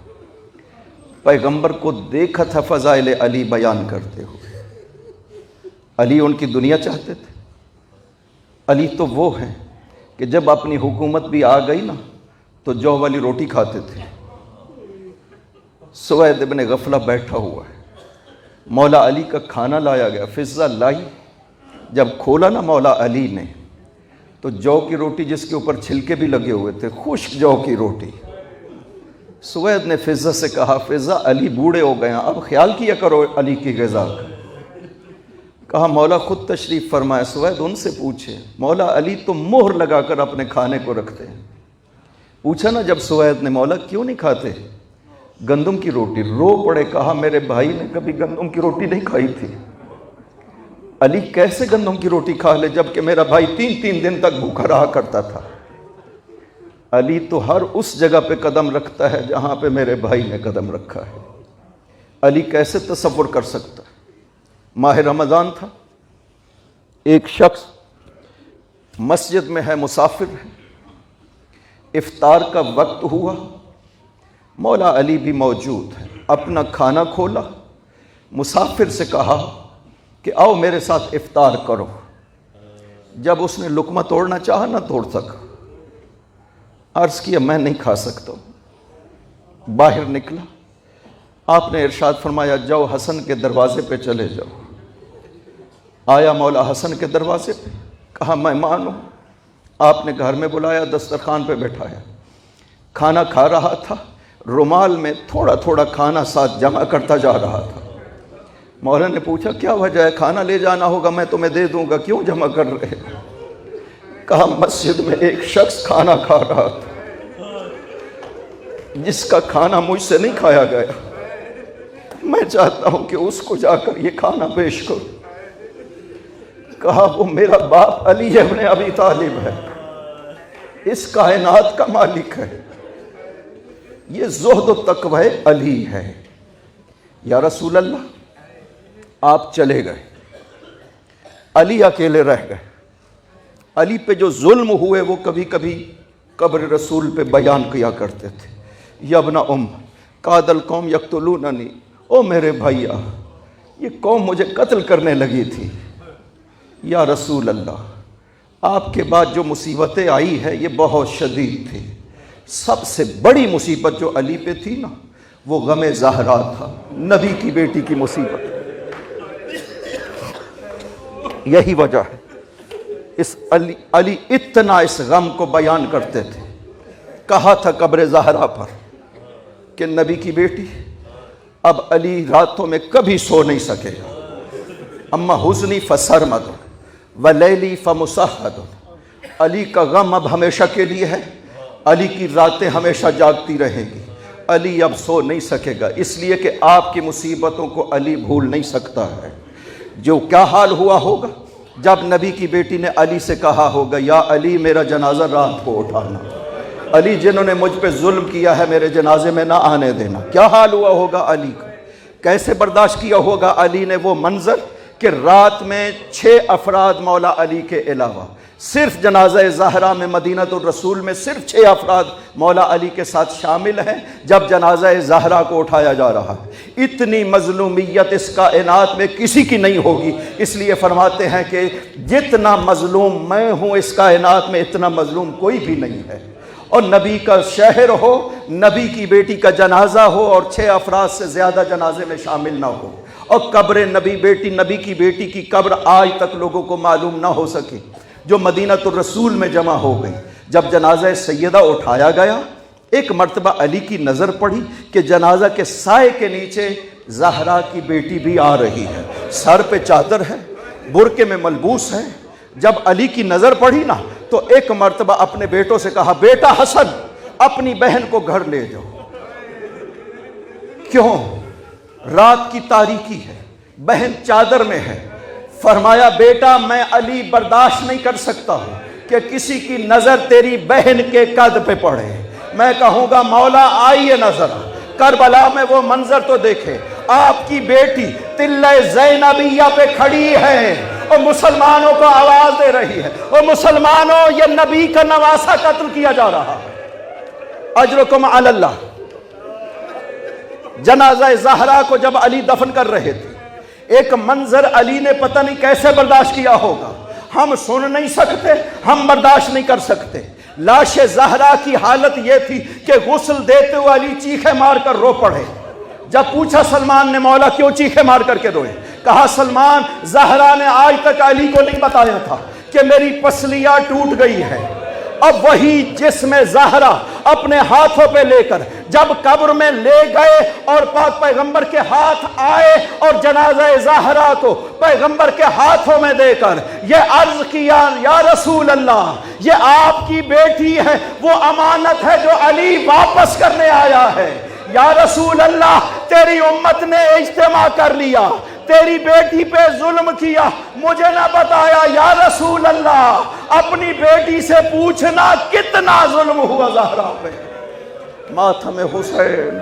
Speaker 1: پیغمبر کو دیکھا تھا فضائل علی بیان کرتے ہوئے۔ علی ان کی دنیا چاہتے تھے۔ علی تو وہ ہیں کہ جب اپنی حکومت بھی آ گئی نا تو جو والی روٹی کھاتے تھے۔ سوید ابن غفلہ بیٹھا ہوا ہے، مولا علی کا کھانا لایا گیا، فضہ لائی، جب کھولا نا مولا علی نے تو جو کی روٹی جس کے اوپر چھلکے بھی لگے ہوئے تھے، خشک جو کی روٹی۔ سوید نے فضہ سے کہا فضہ علی بوڑھے ہو گئے ہیں، اب خیال کیا کرو علی کی غذا کا۔ کہا مولا خود تشریف فرمائے، سوید ان سے پوچھے، مولا علی تو مہر لگا کر اپنے کھانے کو رکھتے ہیں۔ پوچھا نا جب سوید نے مولا کیوں نہیں کھاتے گندم کی روٹی، رو پڑے، کہا میرے بھائی نے کبھی گندم کی روٹی نہیں کھائی تھی، علی کیسے گندم کی روٹی کھا لے جبکہ میرا بھائی 3 دن تک بھوکا رہا کرتا تھا۔ علی تو ہر اس جگہ پہ قدم رکھتا ہے جہاں پہ میرے بھائی نے قدم رکھا ہے۔ علی کیسے تصور کر سکتا ہے؟ ماہ رمضان تھا، ایک شخص مسجد میں ہے، مسافر ہے، افطار کا وقت ہوا، مولا علی بھی موجود ہے، اپنا کھانا کھولا، مسافر سے کہا کہ آؤ میرے ساتھ افطار کرو۔ جب اس نے لقمہ توڑنا چاہا نہ توڑ سکا، عرض کیا میں نہیں کھا سکتا، باہر نکلا، آپ نے ارشاد فرمایا جاؤ حسن کے دروازے پہ چلے جاؤ۔ آیا مولا حسن کے دروازے پہ، کہا مہمان ہوں، آپ نے گھر میں بلایا، دسترخوان پہ بٹھایا، کھانا کھا رہا تھا، رومال میں تھوڑا تھوڑا کھانا ساتھ جمع کرتا جا رہا تھا۔ مولا نے پوچھا کیا وجہ ہے؟ کھانا لے جانا ہوگا میں تمہیں دے دوں گا، کیوں جمع کر رہے؟ کہا مسجد میں ایک شخص کھانا کھا رہا تھا جس کا کھانا مجھ سے نہیں کھایا گیا، میں چاہتا ہوں کہ اس کو جا کر یہ کھانا پیش کرو۔ کہا وہ میرا باپ علی ابن ابی طالب ہے، اس کائنات کا مالک ہے، یہ زہد و تقوی علی ہے۔ یا رسول اللہ، آپ چلے گئے، علی اکیلے رہ گئے۔ علی پہ جو ظلم ہوئے وہ کبھی کبھی قبر رسول پہ بیان کیا کرتے تھے، یا ابن ام قاد القوم یقتلوننی، او میرے بھائیا یہ قوم مجھے قتل کرنے لگی تھی۔ یا رسول اللہ، آپ کے بعد جو مصیبتیں آئی ہے یہ بہت شدید تھی، سب سے بڑی مصیبت جو علی پہ تھی نا وہ غم زہرا تھا، نبی کی بیٹی کی مصیبت۔ یہی وجہ ہے اس علی اتنا اس غم کو بیان کرتے تھے۔ کہا تھا قبر زہرا پر کہ نبی کی بیٹی اب علی راتوں میں کبھی سو نہیں سکے گا، اما حزنی فسرمد ولیلی فمسحد، علی کا غم اب ہمیشہ کے لیے ہے، علی کی راتیں ہمیشہ جاگتی رہیں گی، علی اب سو نہیں سکے گا، اس لیے کہ آپ کی مصیبتوں کو علی بھول نہیں سکتا ہے۔ جو کیا حال ہوا ہوگا جب نبی کی بیٹی نے علی سے کہا ہوگا یا علی میرا جنازہ رات کو اٹھانا، علی جنہوں نے مجھ پہ ظلم کیا ہے میرے جنازے میں نہ آنے دینا، کیا حال ہوا ہوگا علی کا؟ کیسے برداشت کیا ہوگا علی نے وہ منظر کہ رات میں 6 افراد مولا علی کے علاوہ، صرف جنازہ زہرا میں مدینہ الرسول میں صرف 6 افراد مولا علی کے ساتھ شامل ہیں جب جنازہ زہرا کو اٹھایا جا رہا ہے۔ اتنی مظلومیت اس کائنات میں کسی کی نہیں ہوگی، اس لیے فرماتے ہیں کہ جتنا مظلوم میں ہوں اس کائنات میں اتنا مظلوم کوئی بھی نہیں ہے۔ اور نبی کا شہر ہو، نبی کی بیٹی کا جنازہ ہو اور 6 افراد سے زیادہ جنازے میں شامل نہ ہو، اور قبر نبی کی بیٹی کی قبر آج تک لوگوں کو معلوم نہ ہو سکے جو مدینہ الرسول میں جمع ہو گئی۔ جب جنازہ سیدہ اٹھایا گیا، ایک مرتبہ علی کی نظر پڑی کہ جنازہ کے سائے کے نیچے زہرا کی بیٹی بھی آ رہی ہے، سر پہ چادر ہے، برقعے میں ملبوس ہے۔ جب علی کی نظر پڑی نا تو ایک مرتبہ اپنے بیٹوں سے کہا بیٹا حسن اپنی بہن کو گھر لے جاؤ۔ کیوں؟ رات کی تاریکی ہے، بہن چادر میں ہے۔ فرمایا بیٹا میں علی برداشت نہیں کر سکتا ہوں کہ کسی کی نظر تیری بہن کے قد پہ پڑے۔ میں کہوں گا مولا آئیے نظر، کربلا میں وہ منظر تو دیکھے، آپ کی بیٹی تلہ زینبیہ پہ کھڑی ہے اور مسلمانوں کو آواز دے رہی ہے، اور مسلمانوں یہ نبی کا نواسہ قتل کیا جا رہا ہے، اجرکم علی اللہ۔ جنازہ زہرا کو جب علی دفن کر رہے تھے، ایک منظر علی نے پتہ نہیں کیسے برداشت کیا ہوگا، ہم سن نہیں سکتے، ہم برداشت نہیں کر سکتے۔ لاش زہرا کی حالت یہ تھی کہ غسل دیتے ہوئے علی چیخے مار کر رو پڑے۔ جب پوچھا سلمان نے مولا کیوں چیخے مار کر کے روئے، کہا سلمان زہرا نے آج تک علی کو نہیں بتایا تھا کہ میری پسلیاں ٹوٹ گئی ہے۔ اب وہی جسم زہرا اپنے ہاتھوں پہ لے کر جب قبر میں لے گئے اور پاک پیغمبر کے ہاتھ آئے اور جنازہ زہرا کو پیغمبر کے ہاتھوں میں دے کر یہ عرض کیا یا رسول اللہ یہ آپ کی بیٹی ہے، وہ امانت ہے جو علی واپس کرنے آیا ہے۔ یا رسول اللہ تیری امت نے اجتماع کر لیا، تیری بیٹی پہ ظلم کیا، مجھے نہ بتایا۔ یا رسول اللہ اپنی بیٹی سے پوچھنا کتنا ظلم ہوا زہرا پہ۔ ماتھم حسین